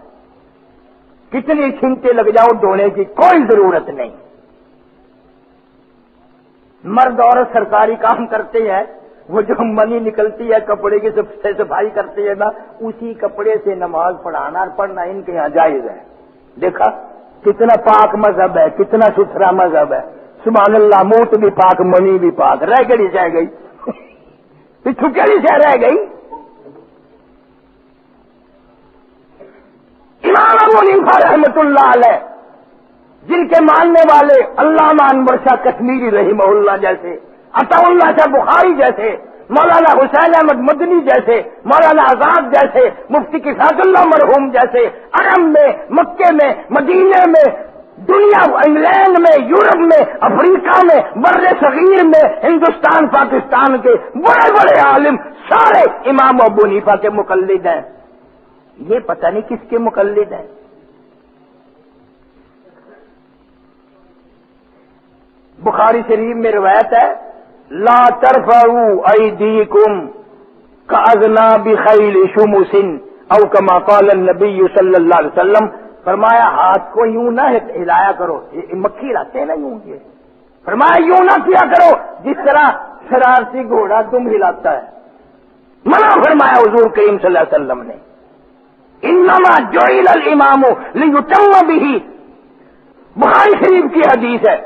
A: کتنی چھینٹے لگ جاؤ دھونے کی کوئی ضرورت نہیں. مرد عورت سرکاری کام کرتے ہیں، وہ جو منی نکلتی ہے کپڑے کی صفائی کرتے ہیں نا، اسی کپڑے سے نماز پڑھانا اور پڑھنا ان کے یہاں جائز ہے. دیکھا کتنا پاک مذہب ہے، کتنا ستھرا مذہب ہے. سبحان اللہ، موت بھی پاک، منی بھی پاک. رہ گئی جائے گئی پچھو کیڑی سے رہ گئی. امام ابو حنیفہ رحمۃ اللہ علیہ جن کے ماننے والے علامہ انور شاہ کشمیری رحمہ اللہ جیسے، عطا اللہ شاہ بخاری جیسے، مولانا حسین احمد مدنی جیسے، مولانا آزاد جیسے، مفتی کفایت اللہ مرحوم جیسے، عرب میں، مکے میں، مدینے میں، دنیا انگلینڈ میں، یورپ میں، افریقہ میں، بر صغیر میں، ہندوستان پاکستان کے بڑے بڑے عالم سارے امام ابو حنیفہ کے مقلد ہیں. یہ پتہ نہیں کس کے مقلد ہیں. بخاری شریف میں روایت ہے لا ترفعوا ایدیکم کاذناب خیل شمس او کما قال النبی صلی اللہ علیہ وسلم. فرمایا ہاتھ کو یوں نہ ہلایا کرو، مکھی ہلاتے ہیں نا یوں. یہ فرمایا یوں نہ کیا کرو جس طرح شرارتی گھوڑا دم ہلاتا ہے. منع فرمایا حضور کریم صلی اللہ علیہ وسلم نے. انما جعل الامام لیتم به. بخاری شریف کی حدیث ہے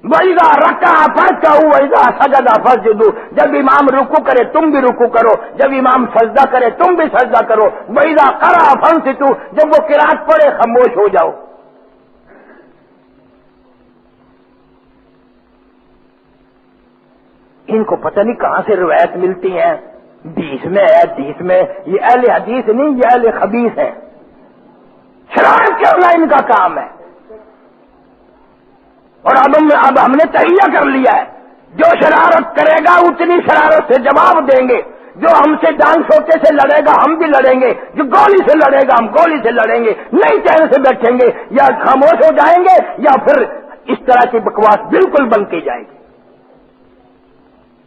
A: وَإِذَا رَكَعَ فَارْكَعُوا وَإِذَا سَجَدَ فَاسْجُدُوا. جب امام رکوع کرے تم بھی رکوع کرو، جب امام سجدہ کرے تم بھی سجدہ کرو. وَإِذَا قَرَأَ فَانصِتُوا. جب وہ قرات پڑھے خاموش ہو جاؤ. ان کو پتہ نہیں کہاں سے روایت ملتی ہیں. 20 میں ہے، 30 میں. یہ اہل حدیث نہیں، یہ اہل خبیث ہے. شرارت کرنا ان کا کام ہے. اور اب ہم نے تہیہ کر لیا ہے جو شرارت کرے گا اتنی شرارت سے جواب دیں گے. جو ہم سے ڈانس ہوتے سے لڑے گا ہم بھی لڑیں گے، جو گولی سے لڑے گا ہم گولی سے لڑیں گے. نہیں چین سے بیٹھیں گے، یا خاموش ہو جائیں گے یا پھر اس طرح کی بکواس بالکل بند کی جائے گی.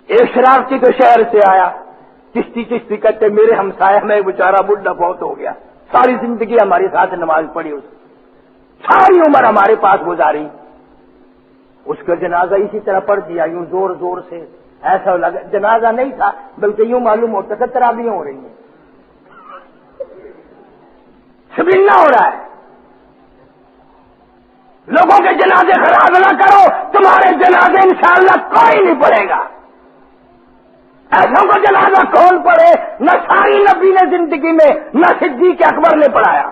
A: ایک شرارتی تو شہر سے آیا، چشتی کہتے میرے ہمسایہ میں بیچارہ بڈھا بہت ہو گیا، ساری زندگی ہمارے ساتھ نماز پڑھی، اس ساری عمر ہمارے پاس گزاری. اس کا جنازہ اسی طرح پڑھ دیا یوں زور زور سے. ایسا لگا جنازہ نہیں تھا بلکہ یوں معلوم ہوتا تھا تراویح ہو رہی ہیں، شبینہ ہو رہا ہے. لوگوں کے جنازے خراب نہ کرو، تمہارے جنازے انشاءاللہ کوئی نہیں پڑھے گا. ایسوں کو جنازہ کون پڑھے؟ نہ ساری نبی نے زندگی میں، نہ صدیق اکبر نے پڑھایا.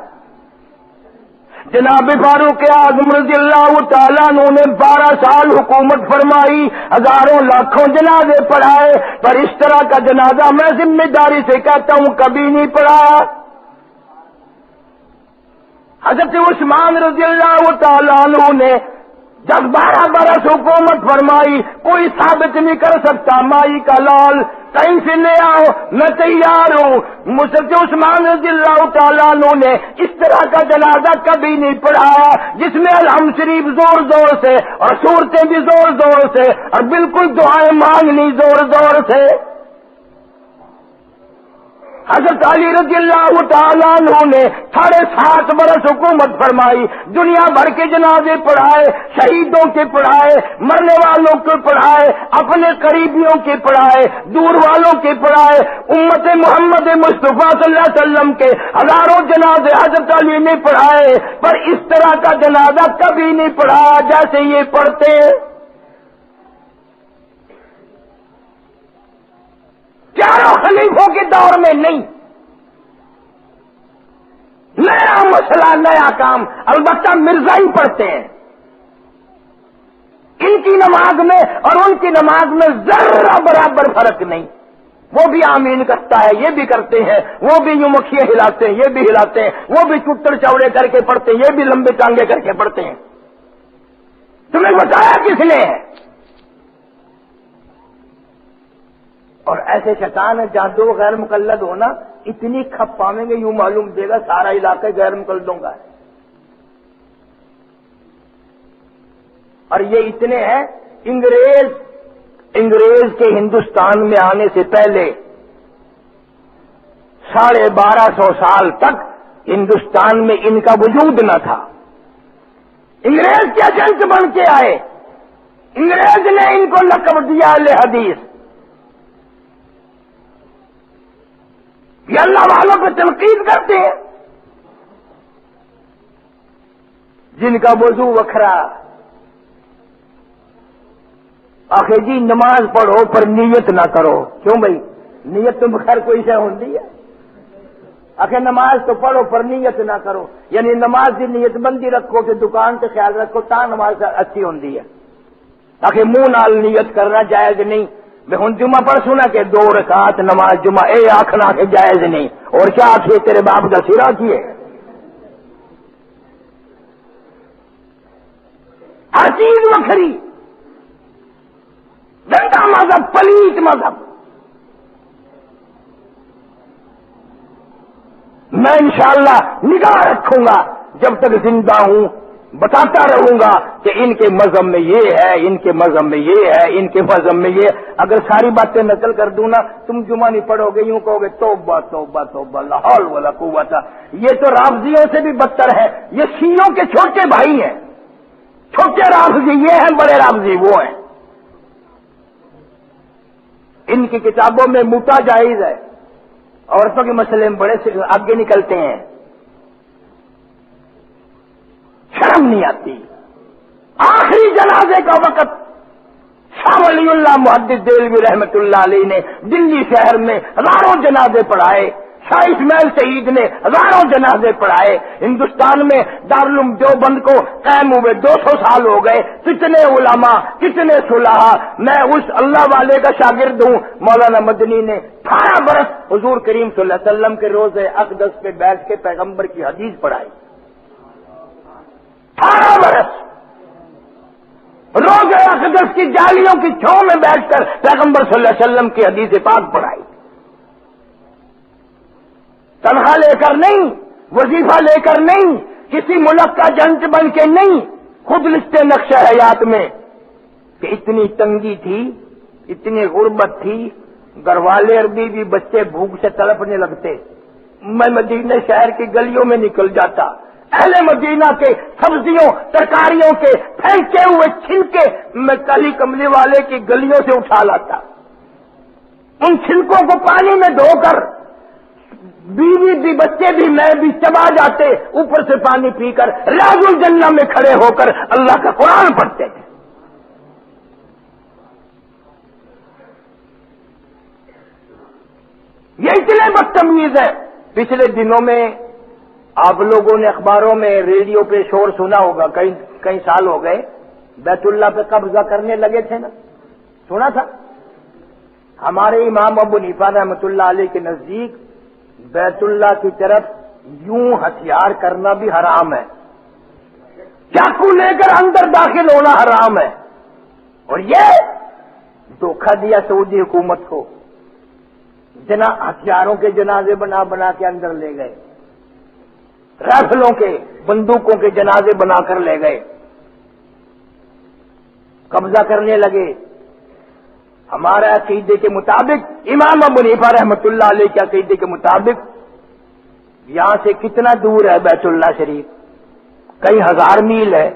A: جناب فاروق اعظم رضی اللہ تعالیٰ نے 12 سال حکومت فرمائی، ہزاروں لاکھوں جنازے پڑھائے، پر اس طرح کا جنازہ میں ذمہ داری سے کہتا ہوں کبھی نہیں پڑھایا. حضرت عثمان رضی اللہ تعالیٰ عنہ نے جب 12 برس حکومت فرمائی، کوئی ثابت نہیں کر سکتا مائی کا لال کہیں سے لے آؤ، میں تیار ہوں۔ مصطفی عثمان رضی اللہ تعالیٰ عنہ نے اس طرح کا جنازہ کبھی نہیں پڑھایا جس میں الحمد شریف زور زور سے اور صورتیں بھی زور زور سے اور بالکل دعائیں مانگنی زور زور سے۔ حضرت علی رضی اللہ تعالیٰ عنہ نے 7.5 برس حکومت فرمائی، دنیا بھر کے جنازے پڑھائے، شہیدوں کے پڑھائے، مرنے والوں کے پڑھائے، اپنے قریبیوں کے پڑھائے، دور والوں کے پڑھائے، امت محمد مصطفیٰ صلی اللہ علیہ وسلم کے ہزاروں جنازے حضرت علی نے پڑھائے، پر اس طرح کا جنازہ کبھی نہیں پڑھایا جیسے یہ پڑھتے ہیں۔ چاروں خلیفوں کے دور میں نہیں، نیا مسئلہ نیا کام، البتہ مرزا ہی پڑھتے ہیں۔ ان کی نماز میں اور ان کی نماز میں ذرہ برابر فرق نہیں، وہ بھی آمین کرتا ہے، یہ بھی کرتے ہیں، وہ بھی یوں مکھیاں ہلاتے ہیں، یہ بھی ہلاتے ہیں، وہ بھی چتر چوڑے کر کے پڑھتے ہیں، یہ بھی لمبے ٹانگے کر کے پڑھتے ہیں۔ تمہیں بتایا کس نے ہے؟ اور ایسے شیطان ہے جہاں دو غیر مقلد ہونا اتنی کھپ پاویں گے یوں معلوم دے گا سارا علاقہ غیر مقلدوں کا ہے۔ اور یہ اتنے ہیں، انگریز کے ہندوستان میں آنے سے پہلے 1250 سال تک ہندوستان میں ان کا وجود نہ تھا۔ انگریز کے ایجنٹ بن کے آئے، انگریز نے ان کو لقب دیا اہل حدیث۔ یہ اللہ والوں پہ تنقید کرتے ہیں، جن کا وضو وکھرا۔ آخر جی نماز پڑھو پر نیت نہ کرو، کیوں بھائی؟ نیت تو بخیر کوئی شے ہوندی ہے۔ آخر نماز تو پڑھو پر نیت نہ کرو، یعنی نماز کی نیت بندی رکھو کہ دکان سے خیال رکھو تا نماز اچھی ہوندی ہے۔ آخر منہ نال نیت کرنا جائز نہیں۔ میں ہوں جمعہ پڑھ سنا کہ 2 رکعت نماز جمعہ، اے آخنا کہ جائز نہیں، اور کیا آخیے تیرے باپ کا سرا کیے۔ ہر چیز وکھری، گندا مذہب، پلیت مذہب۔ میں انشاءاللہ نگاہ رکھوں گا جب تک زندہ ہوں، بتاتا رہوں گا کہ ان کے مذہب میں یہ ہے، ان کے مذہب میں یہ ہے، ان کے مذہب میں یہ۔ اگر ساری باتیں نقل کر دوں نا تم جمعہ نہیں پڑھو گے، یوں کہو گے توبہ توبہ توبہ لا حول ولا قوت۔ یہ تو رافضیوں سے بھی بدتر ہے، یہ شیعوں کے چھوٹے بھائی ہیں۔ چھوٹے رافضی یہ ہیں، بڑے رافضی وہ ہیں۔ ان کی کتابوں میں موتا جائز ہے، عورتوں کے مسئلے میں بڑے سے آگے نکلتے ہیں، شرم نہیں آتی۔ آخری جنازے کا وقت شاہ ولی اللہ محدث دہلوی رحمت اللہ علیہ نے دلی شہر میں ہزاروں جنازے پڑھائے، شاہ اسماعیل شہید نے ہزاروں جنازے پڑھائے۔ ہندوستان میں دارالعلوم دیوبند کو قائم ہوئے 200 سال ہو گئے، کتنے علماء، کتنے صلحاء۔ میں اس اللہ والے کا شاگرد ہوں، مولانا مدنی نے 18 برس حضور کریم صلی اللہ علیہ وسلم کے روزے اقدس پہ بیٹھ کے پیغمبر کی حدیث پڑھائی۔ 18 برس روزے اقدس کی جالیوں کی چھاؤں میں بیٹھ کر پیغمبر صلی اللہ علیہ وسلم کی حدیث پاک پڑھائی۔ تنخواہ لے کر نہیں، وظیفہ لے کر نہیں، کسی ملک کا ایجنٹ بن کے نہیں، خود لکھتے نقشہ حیات میں کہ اتنی تنگی تھی، اتنی غربت تھی، گھر والے اور بیوی بچے بھوک سے تڑپنے لگتے، میں مدینہ شہر کی گلیوں میں نکل جاتا، اہل مدینہ کے سبزیوں ترکاریوں کے پھینکے ہوئے چھلکے میں کالی کملی والے کی گلیوں سے اٹھا لاتا، ان چھلکوں کو پانی میں دھو کر بیوی بھی بچے بھی میں بھی چبا جاتے، اوپر سے پانی پی کر ریاض الجنہ میں کھڑے ہو کر اللہ کا قرآن پڑھتے تھے۔ یہ اتنے بدتمیز ہیں۔ پچھلے دنوں میں آپ لوگوں نے اخباروں میں ریڈیو پہ شور سنا ہوگا، کئی سال ہو گئے بیت اللہ پہ قبضہ کرنے لگے تھے نا، سنا تھا؟ ہمارے امام ابو حنیفہ رحمۃ اللہ علیہ کے نزدیک بیت اللہ کی طرف یوں ہتھیار کرنا بھی حرام ہے، چاقو لے کر اندر داخل ہونا حرام ہے. اور یہ دھوکہ دیا سعودی حکومت کو. ہتھیاروں کے جنازے بنا بنا کے اندر لے گئے, رائفلوں کے بندوقوں کے جنازے بنا کر لے گئے, قبضہ کرنے لگے. ہمارے عقیدے کے مطابق, امام ابو حنیفہ رحمۃ اللہ علیہ کے عقیدے کے مطابق, یہاں سے کتنا دور ہے بیت اللہ شریف؟ کئی ہزار میل ہے.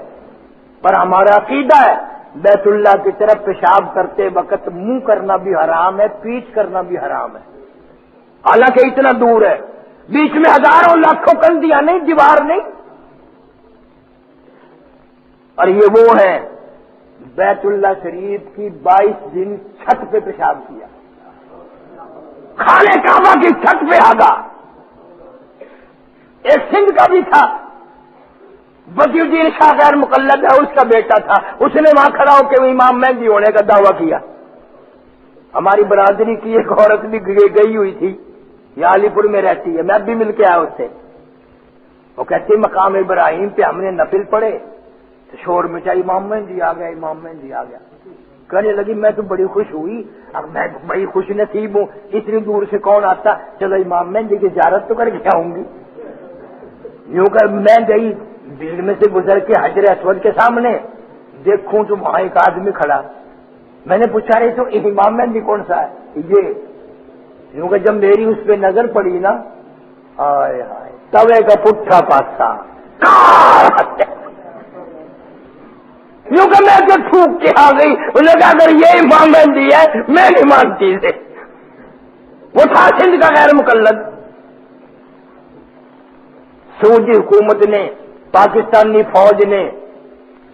A: پر ہمارا عقیدہ ہے بیت اللہ کی طرف پیشاب کرتے وقت منہ کرنا بھی حرام ہے, پیٹھ کرنا بھی حرام ہے. حالانکہ اتنا دور ہے, بیچ میں ہزاروں لاکھوں کندیاں نہیں, دیوار نہیں. اور یہ وہ ہے بیت اللہ شریف کی 22 دن چھت پہ پیشاب کیا, خانے کعبہ کی چھت پہ آگا. ایک سندھ کا بھی تھا, بدی الدین شاہ غیر مقلد ہے, اس کا بیٹا تھا, اس نے وہاں کھڑا ہو کے امام مہدی ہونے کا دعویٰ کیا. ہماری برادری کی ایک عورت بھی گئی ہوئی تھی, یہ علی پور میں رہتی ہے, میں بھی مل کے آیا اس سے. وہ کہتی مقام ابراہیم پہ ہم نے نفل پڑھے تو شور مچا, امام مہدی آ گیا, امام مہدی آ گیا. کہنے لگی میں تو بڑی خوش ہوئی, اب میں بڑی خوش نصیب ہوں, اتنی دور سے کون آتا, چلو امام مہدی کی زیارت تو کر کے آؤں گی. یوں کر میں گئی, بھیڑ میں سے گزر کے حجر اسود کے سامنے دیکھوں تو وہاں ایک آدمی کھڑا. میں نے پوچھا رہی تو امام مہدی کون سا ہے یہ؟ یوں کہ جب میری اس پہ نظر پڑی نا, ہائے ہائے توے کا پٹھا پاسا, یوں کہ میں تو تھوک کے آ گئی. انہوں نے کہا اگر یہ امام مہدی ہے میں نہیں مانتی اسے. وہ تھا سندھ کا غیر مقلد. سعودی حکومت نے, پاکستانی فوج نے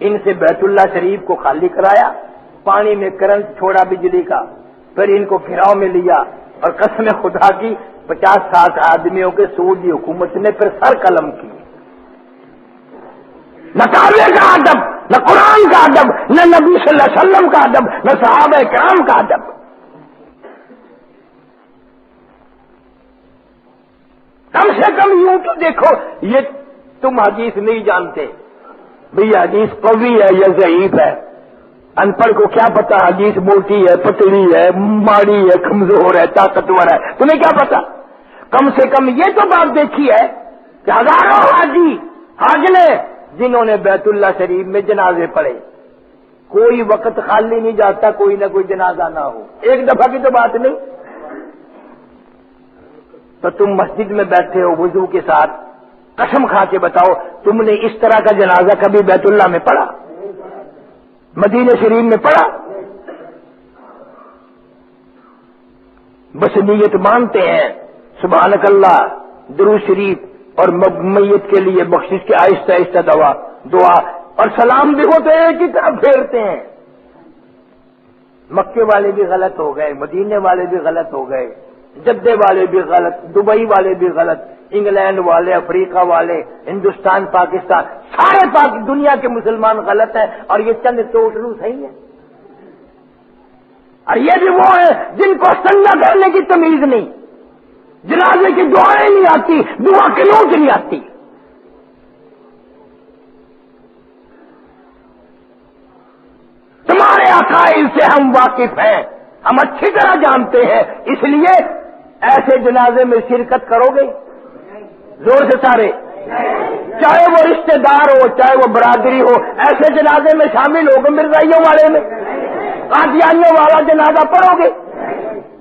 A: ان سے بیت اللہ شریف کو خالی کرایا, پانی میں کرنٹ چھوڑا بجلی کا, پھر ان کو گھیراؤ میں لیا, اور قسم خدا کی 50-60 آدمیوں کے سعودی حکومت نے پھر سر قلم کی. نہ کعبے کا ادب, نہ قرآن کا ادب, نہ نبی صلی اللہ علیہ وسلم کا ادب, نہ صحابہ کرام کا ادب. کم سے کم یوں تو دیکھو, یہ تم حدیث نہیں جانتے بھئی حدیث قوی ہے یا ضعیف ہے. ان پڑھ کو کیا پتا حدیث موٹی ہے, پتلی ہے, ماڑی ہے, کمزور ہے, طاقتور ہے, تمہیں کیا پتا؟ کم سے کم یہ تو بات دیکھی ہے کہ ہزاروں حاج نے جنہوں نے بیت اللہ شریف میں جنازے پڑھے, کوئی وقت خالی نہیں جاتا کوئی نہ کوئی جنازہ نہ ہو. ایک دفعہ کی تو بات نہیں. تو تم مسجد میں بیٹھے ہو وضو کے ساتھ, قسم کھا کے بتاؤ تم نے اس طرح کا جنازہ کبھی بیت اللہ میں پڑھا, مدینہ شریف میں پڑھا؟ بس نیت مانتے ہیں سبحانک اللہ, درود شریف اور میت کے لیے بخشش کے آہستہ آہستہ دعا, اور سلام بھی ہو تو ایک ہی طرف پھیرتے ہیں. مکے والے بھی غلط ہو گئے, مدینے والے بھی غلط ہو گئے, جدے والے بھی غلط, دبئی والے بھی غلط, انگلینڈ والے, افریقہ والے, ہندوستان, پاکستان, سارے دنیا کے مسلمان غلط ہیں. اور یہ چند ٹوٹلو صحیح ہیں. اور یہ بھی وہ ہیں جن کو سنگا کرنے کی تمیز نہیں, جنازے کی دعائیں نہیں آتی, دعا کی نوٹ نہیں آتی. تمہارے عقائد سے ہم واقف ہیں, ہم اچھی طرح جانتے ہیں, اس لیے ایسے جنازے میں شرکت کرو گے زور سے سارے, چاہے وہ رشتہ دار ہو چاہے وہ برادری ہو, ایسے جنازے میں شامل ہوگے. مرزائیوں والے میں قادیانیوں والا جنازہ پڑھو گے,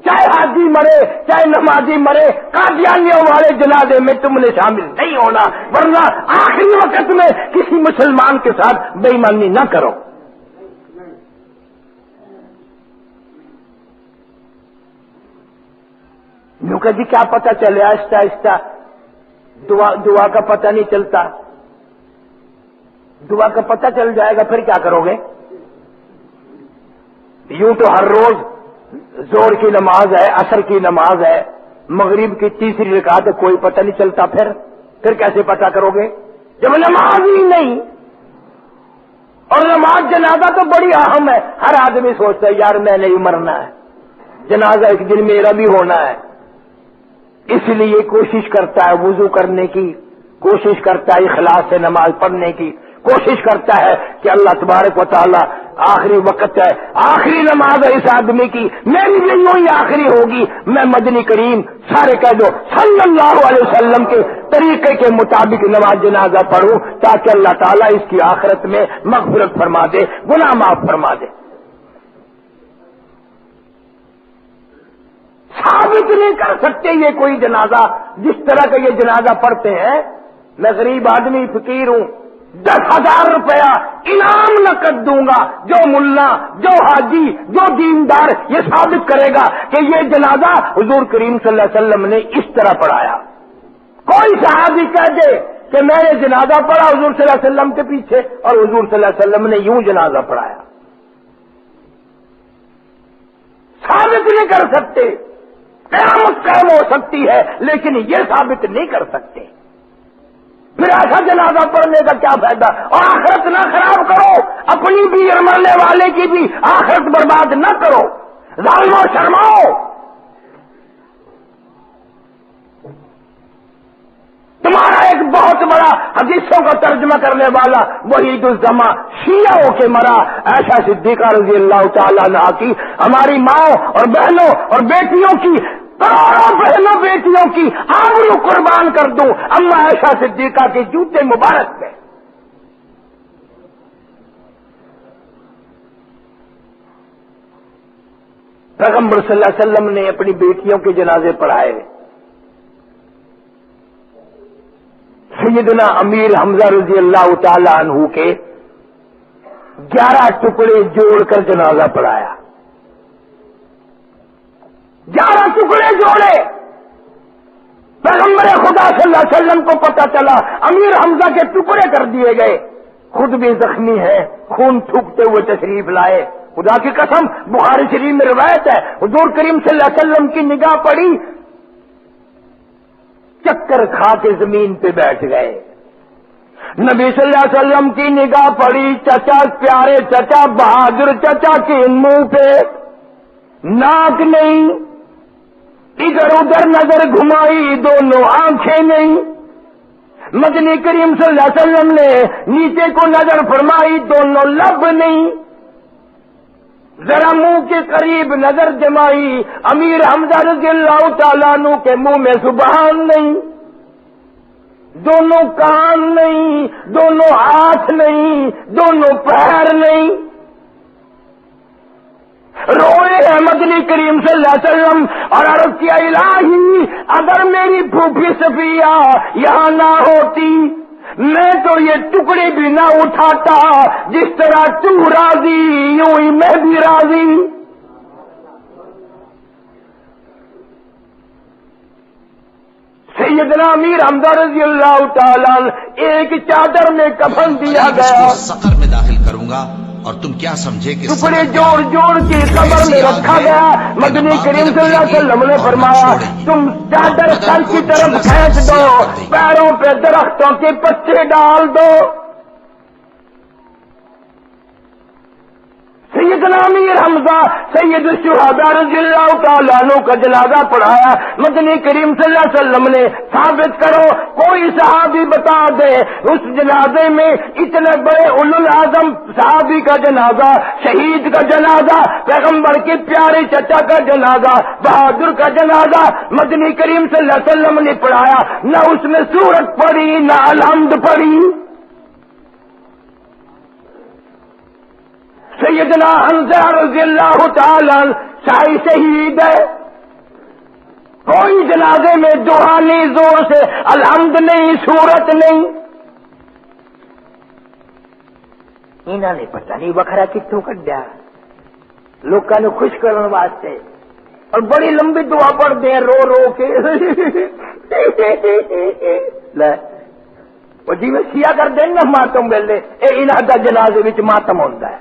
A: چاہے حاجی مرے چاہے نمازی مرے, قادیانیوں والے جنازے میں تم نے شامل نہیں ہونا, ورنہ آخری وقت میں کسی مسلمان کے ساتھ بے ایمانی نہ کرو. یوں کہ جی کیا پتہ چلے, آہستہ آہستہ دعا کا پتہ نہیں چلتا. دعا کا پتہ چل جائے گا پھر کیا کرو گے؟ یوں تو ہر روز زور کی نماز ہے, عصر کی نماز ہے, مغرب کی تیسری رکعت ہے, کوئی پتہ نہیں چلتا. پھر کیسے پتہ کرو گے جب نماز ہی نہیں؟ اور نماز جنازہ تو بڑی اہم ہے. ہر آدمی سوچتا ہے یار میں نہیں مرنا ہے, جنازہ ایک دن میرا بھی ہونا ہے, اس لیے کوشش کرتا ہے وضو کرنے کی, کوشش کرتا ہے اخلاص سے نماز پڑھنے کی, کوشش کرتا ہے کہ اللہ تبارک و تعالی آخری وقت ہے، آخری نماز ہے اس آدمی کی، میری بھی یوں ہی آخری ہوگی، میں مدنی کریم سارے کہہ دو صلی اللہ علیہ وسلم کے طریقے کے مطابق نماز جنازہ پڑھوں تاکہ اللہ تعالیٰ اس کی آخرت میں مغفرت فرما دے، گناہ معاف فرما دے۔ ثابت نہیں کر سکتے یہ کوئی جنازہ جس طرح کا یہ جنازہ پڑھتے ہیں۔ میں غریب آدمی فقیر ہوں، 10,000 روپیہ انعام نقد دوں گا، جو ملا، جو حاجی، جو دیندار یہ ثابت کرے گا کہ یہ جنازہ حضور کریم صلی اللہ علیہ وسلم نے اس طرح پڑھایا۔ کوئی صحابی کہہ دے کہ میں نے جنازہ پڑھا حضور صلی اللہ علیہ وسلم کے پیچھے اور حضور صلی اللہ علیہ وسلم نے یوں جنازہ پڑھایا، ثابت نہیں کر سکتے۔ قیامت قائم ہو سکتی ہے لیکن یہ ثابت نہیں کر سکتے۔ پھر ایسا جنازہ پڑھنے کا کیا فائدہ؟ اور آخرت نہ خراب کرو، اپنی بھی اور مرنے والے کی بھی آخرت برباد نہ کرو، ظالمو شرماؤ۔ تمہارا ایک بہت بڑا حدیثوں کا ترجمہ کرنے والا وحید الزما شیعہ ہو کے مرا، عائشہ صدیقہ رضی اللہ تعالیٰ عنہا کی، ہماری ماؤں اور بہنوں اور بیٹیوں کی، کروڑوں بہنوں بیٹیوں کی آبرو قربان کر دوں اما عائشہ صدیقہ کے جوتے مبارک پہ۔ پیغمبر صلی اللہ علیہ وسلم نے اپنی بیٹیوں کے جنازے پڑھائے۔ سیدنا امیر حمزہ رضی اللہ تعالی عنہ کے 11 ٹکڑے جوڑ کر جنازہ پڑھایا، 11 ٹکڑے جوڑے۔ پیغمبر خدا صلی اللہ علیہ وسلم کو پتا چلا، امیر حمزہ کے ٹکڑے کر دیے گئے، خود بھی زخمی ہے، خون تھوکتے ہوئے تشریف لائے۔ خدا کی قسم بخاری شریف میں روایت ہے، حضور کریم صلی اللہ علیہ وسلم کی نگاہ پڑی، چکر کھا کے زمین پہ بیٹھ گئے۔ نبی صلی اللہ علیہ وسلم کی نگاہ پڑی، چچا پیارے چچا بہادر چچا کے منہ پہ ناک نہیں، ادھر ادھر نظر گھمائی، دونوں آنکھیں نہیں۔ مدنی کریم صلی اللہ علیہ وسلم نے نیچے کو نظر فرمائی، دونوں لب نہیں، ذرا منہ کے قریب نظر جمائی، امیر حمزہ رضی اللہ تعالیٰ عنہ کے منہ میں زبان نہیں، دونوں کان نہیں، دونوں ہاتھ نہیں، دونوں پیر نہیں، روئے ہیں مدنی کریم صلی اللہ علیہ وسلم اور عرض کیا الہی اگر میری پھوپھی صفیہ یہاں نہ ہوتی میں تو یہ ٹکڑے بھی نہ اٹھاتا، جس طرح تو راضی یوں ہی میں بھی راضی۔ سیدنا امیر حمزہ رضی اللہ تعالیٰ ایک چادر میں کفن دیا گیا،
B: سقر میں داخل کروں گا اور تم کیا سمجھے کہ
A: ٹکڑے جوڑ جوڑ کے قبر میں رکھا گیا۔ مدنی کریم صلی اللہ علیہ وسلم نے فرمایا تم چادر سر کی طرف کھینچ دو، پیروں پہ درختوں کے پتے ڈال دو۔ سیدنا امیر حمزہ سید الشہداء رضی اللہ تعالیٰ عنہ کا جنازہ پڑھایا۔ مدنی کریم صلی اللہ علیہ وسلم نے ثابت کرو کوئی صحابی بتا دے اس جنازے میں اتنے بڑے اولو العظم صحابی کا جنازہ، شہید کا جنازہ، پیغمبر کے پیارے چچا کا جنازہ، بہادر کا جنازہ مدنی کریم صلی اللہ علیہ وسلم نے پڑھایا، نہ اس میں سورت پڑھی نہ الحمد پڑھی۔ سیدنا حمزہ رضی اللہ تعالی شاہی شہید ہے، کوئی جنازے میں دعا نہیں، زور سے الحمد نہیں، سورت نہیں۔ انہوں نے پتہ نہیں وکھرا کتوں کڈیا لوگوں نے خوش کرنے واسطے، اور بڑی لمبی دعا پڑھتے ہیں رو رو کے جی میں سیا کر دیں گے ماتم ویلے، انہوں کا جنازے میں ماتم ہوتا ہے۔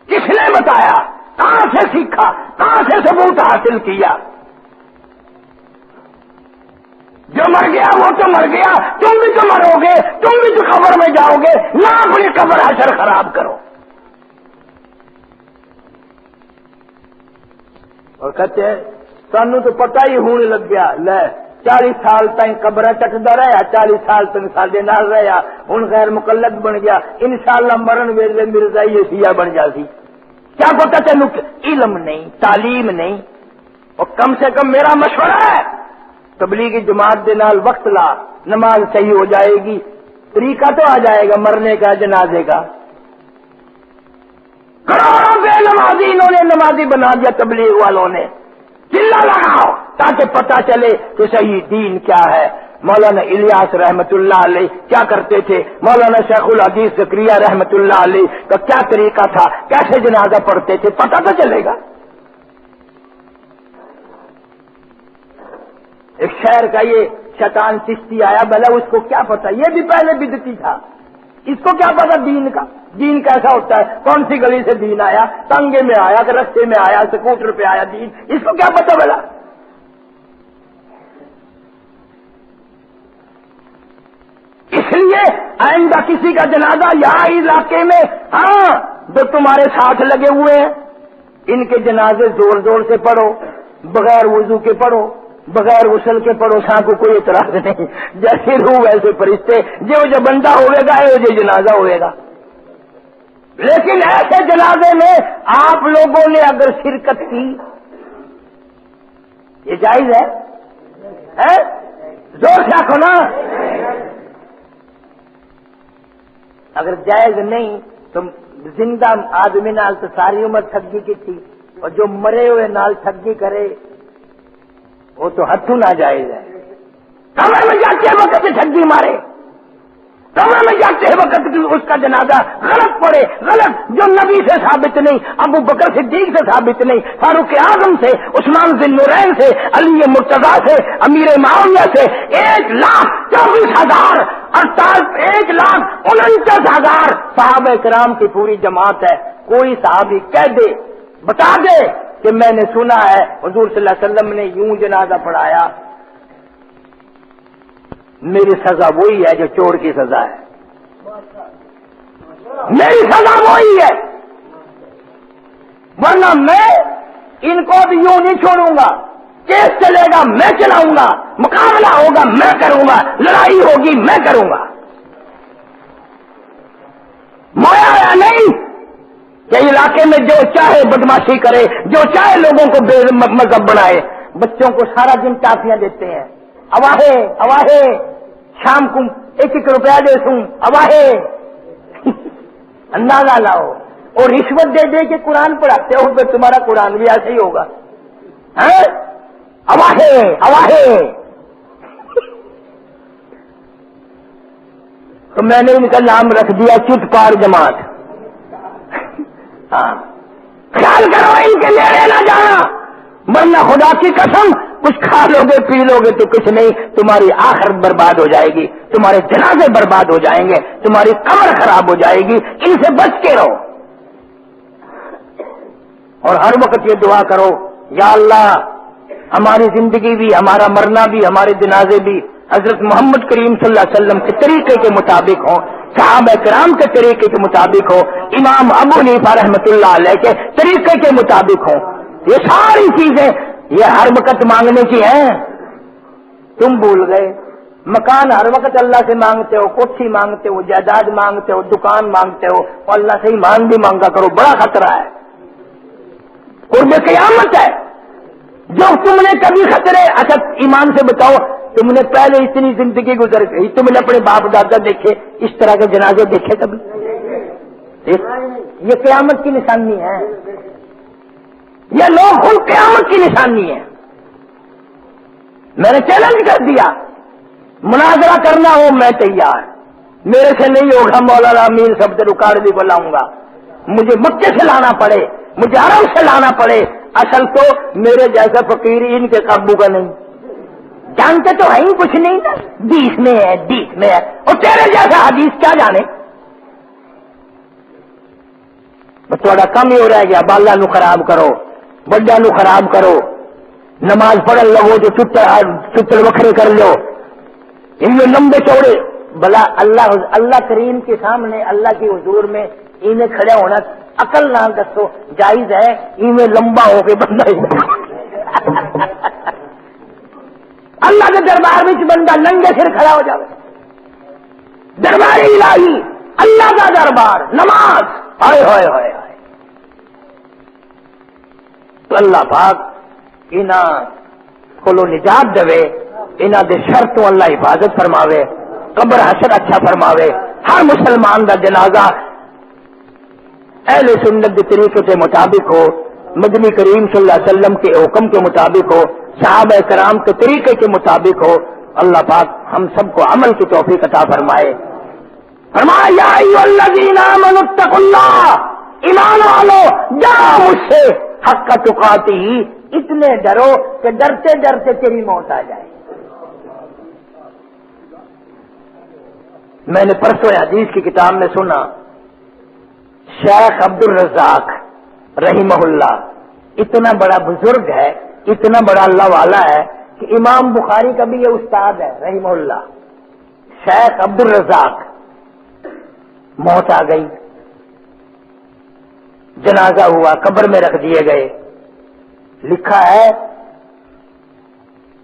A: کس نے بتایا؟ کہاں سے سیکھا؟ کہاں سے ثبوت حاصل کیا؟ جو مر گیا وہ تو مر گیا، تم بھی تو مرو گے، تم بھی تو قبر میں جاؤ گے، نہ اپنی قبر حشر خراب کرو۔ اور کہتے ہیں سانو تو پتہ ہی ہونے لگ گیا، لے 40 سال تک قبر چکدا رہا، 40 سال تک ساڈے نال رہا، ہن غیر مقلد بن گیا، انشاءاللہ مرن ویلے مرزائی سیاہ بن جاسی۔ کیا پتا تینوں علم نہیں، تعلیم نہیں۔ اور کم سے کم میرا مشورہ ہے تبلیغی جماعت دے نال وقت لا، نماز صحیح ہو جائے گی، طریقہ تو آ جائے گا مرنے کا، جنازے کا۔ کروڑوں بے نمازی انہوں نے نمازی بنا دیا تبلیغ والوں نے۔ چلا لگاؤ تاکہ پتہ چلے کہ صحیح دین کیا ہے۔ مولانا الیاس رحمت اللہ علیہ کیا کرتے تھے، مولانا شیخ الحدیث زکریا رحمت اللہ علیہ کا کیا طریقہ تھا، کیسے جنازہ پڑھتے تھے، پتہ تو چلے گا۔ ایک شہر کا یہ شیطان چشتی آیا، بھلا اس کو کیا پتا، یہ بھی پہلے بدعتی تھا، اس کو کیا پتا دین کا، دین کیسا ہوتا ہے، کون سی گلی سے دین آیا، تنگے میں آیا کہ رستے میں آیا، سکوٹر پہ آیا دین، اس کو کیا پتا بھلا۔ اس لیے آئندہ کسی کا جنازہ یہاں علاقے میں، ہاں جو تمہارے ساتھ لگے ہوئے ہیں ان کے جنازے زور زور سے پڑھو، بغیر وضو کے پڑھو، بغیر غسل کے پڑھو، ساں کو کوئی اعتراض نہیں، جیسے روح ویسے فرشتے، جو بندہ ہوئے گا جو جنازہ ہوئے گا۔ لیکن ایسے جنازے میں آپ لوگوں نے اگر شرکت کی، یہ جائز ہے؟ زور سے آخو نا۔ اگر جائز نہیں تو زندہ آدمی نال تو ساری عمر ٹھگی کی تھی، اور جو مرے ہوئے نال ٹھگی کرے وہ تو ہاتھوں نہ جائز ہے۔ کمر میں جاتے وقت ٹھگی مارے، کمر میں جاتے وقت اس کا جنازہ غلط پڑے، غلط جو نبی سے ثابت نہیں، ابو بکر صدیق سے ثابت نہیں، فاروق اعظم سے، عثمان ذی النورین سے، علی مرتضیٰ سے، امیر معاویہ سے، 1,24,000 1,49,000 صحابہ کرام کی پوری جماعت ہے۔ کوئی صحابی کہہ دے، بتا دے کہ میں نے سنا ہے حضور صلی اللہ علیہ وسلم نے یوں جنازہ پڑھایا، میری سزا وہی ہے جو چور کی سزا ہے، میری سزا وہی ہے، ورنہ میں ان کو بھی یوں نہیں چھوڑوں گا۔ کیس چلے گا میں چلاؤں گا، مقابلہ ہوگا میں کروں گا، لڑائی ہوگی میں کروں گا۔ مویا نہیں کہ علاقے میں جو چاہے بدماشی کرے، جو چاہے لوگوں کو بے مذہب بنائے۔ بچوں کو سارا دن ٹافیاں دیتے ہیں، اواہے اواہے، شام کو 1 روپیہ دے سوں، اواہے اندازہ لاؤ، اور رشوت دے دے کے قرآن پڑھاتے ہو تو تمہارا قرآن بھی ایسے ہی ہوگا۔ اواہے اواہے۔ تو میں نے ان کا نام رکھ دیا چت پار جماعت۔ ہاں خیال کرو ان کے نیڑے نہ جانا، ورنہ خدا کی قسم کچھ کھا لو گے پی لو گے تو کچھ نہیں، تمہاری آخرت برباد ہو جائے گی، تمہارے جنازے برباد ہو جائیں گے، تمہاری قبر خراب ہو جائے گی۔ ان سے بچ کے رہو، اور ہر وقت یہ دعا کرو، یا اللہ ہماری زندگی بھی، ہمارا مرنا بھی، ہمارے جنازے بھی حضرت محمد کریم صلی اللہ علیہ وسلم کے طریقے کے مطابق ہوں، صحابہ کرام کے طریقے کے مطابق ہو، امام ابو حنیفہ رحمۃ اللہ علیہ کے طریقے کے مطابق ہو۔ یہ ساری چیزیں یہ ہر وقت مانگنے کی ہیں، تم بھول گئے۔ مکان ہر وقت اللہ سے مانگتے ہو، کوٹھی مانگتے ہو، جائیداد مانگتے ہو، دکان مانگتے ہو، اور اللہ سے ایمان بھی مانگا کرو، بڑا خطرہ ہے، قرب قیامت ہے۔ جو تم نے کبھی خطرے، اچھا ایمان سے بتاؤ، تم نے پہلے اتنی زندگی گزر گئی، تم نے اپنے باپ دادا دیکھے، اس طرح کے جنازے دیکھے کبھی؟ یہ قیامت کی نشانی ہے، یہ لوگ خود قیامت کی نشانی ہے۔ میں نے چیلنج کر دیا، مناظرہ کرنا ہو میں تیار، میرے سے نہیں ہوگا، مولانا امین سب سے رکاڑی کو لاؤں گا، مجھے مکے سے لانا پڑے، مجھے عرب سے لانا پڑے، اصل تو میرے جیسا فقیر ان کے قابو کا نہیں، جانتے تو ہے ہی کچھ نہیں نا، دیس میں ہے، دیس میں ہے، اور تیرے جیسا حدیث کیا جانے۔ تھوڑا کم ہی ہو رہا گیا، بالا نو خراب کرو، بڑا نو خراب کرو، نماز پڑھن لگو جو چتر وکھرے کر لو، ان لمبے چوڑے، بلا اللہ کریم کے سامنے، اللہ کے حضور میں انہیں کھڑے ہونا عقل نہ دسو جائز ہے، انہیں لمبا ہو کے بندہ اللہ کے دربار میں بندہ ننگے سر کھڑا ہو جائے. دربار الہی اللہ کا دربار نماز ہائے ہائے ہائے ہائے. تو اللہ پاک انہاں کو نجات دے, انہاں دے شر تو اللہ حفاظت فرماوے, قبر حشر اچھا فرماوے. ہر مسلمان دا جنازہ اہل سنت کے طریقے کے مطابق ہو, مدنی کریم صلی اللہ علیہ وسلم کے حکم کے مطابق ہو, صحابہ کرام کے طریقے کے مطابق ہو. اللہ پاک ہم سب کو عمل کی توفیق عطا فرمائے. فرمایا یا ایھا الذین آمنوا اتقوا اللہ, ایمان والو ڈرو مجھ سے حق تقاتہ, اتنے ڈرو کہ ڈرتے ڈرتے تیری موت آ جائے. میں نے پرسوں حدیث کی کتاب میں سنا, شیخ عبد الرزاق رحمہ اللہ اتنا بڑا بزرگ ہے, اتنا بڑا اللہ والا ہے کہ امام بخاری کا بھی یہ استاد ہے رحمہ اللہ. شیخ عبد الرزاق موت آ گئی, جنازہ ہوا, قبر میں رکھ دیے گئے. لکھا ہے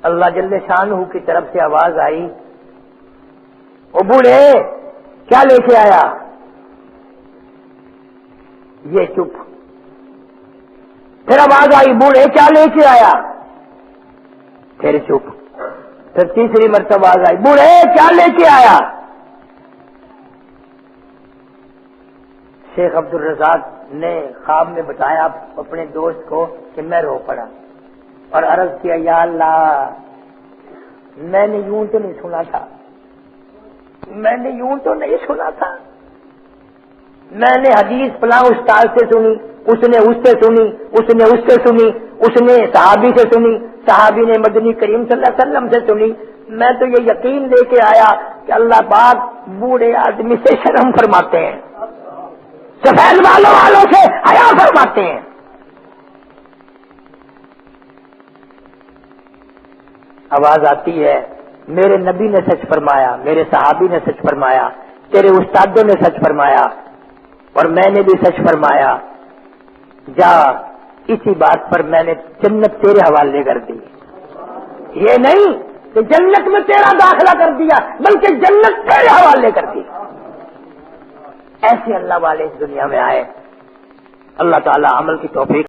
A: اللہ جل شانہ کی طرف سے آواز آئی, او بوڑھے کیا لے کے آیا؟ یہ چپ. پھر آواز آئی بوڑھے کیا لے کے آیا؟ پھر چپ. پھر تیسری مرتبہ آواز آئی بوڑھے کیا لے کے آیا؟ شیخ عبد الرزاق نے خواب میں بتایا اپنے دوست کو کہ میں رو پڑا اور عرض کیا یا اللہ میں نے یوں تو نہیں سنا تھا, میں نے یوں تو نہیں سنا تھا. میں نے حدیث فلاں استاد سے سنی, اس نے اس سے سنی, اس نے اس سے سنی, اس نے صحابی سے سنی, صحابی نے مدنی کریم صلی اللہ علیہ وسلم سے سنی. میں تو یہ یقین لے کے آیا کہ اللہ پاک بوڑھے آدمی سے شرم فرماتے ہیں, سفید والوں سے حیا فرماتے ہیں. آواز آتی ہے میرے نبی نے سچ فرمایا, میرے صحابی نے سچ فرمایا, تیرے استادوں نے سچ فرمایا اور میں نے بھی سچ فرمایا. جا اسی بات پر میں نے جنت تیرے حوالے کر دی. یہ نہیں کہ جنت میں تیرا داخلہ کر دیا بلکہ جنت تیرے حوالے کر دی. ایسے اللہ والے اس دنیا میں آئے. اللہ تعالی عمل کی توفیق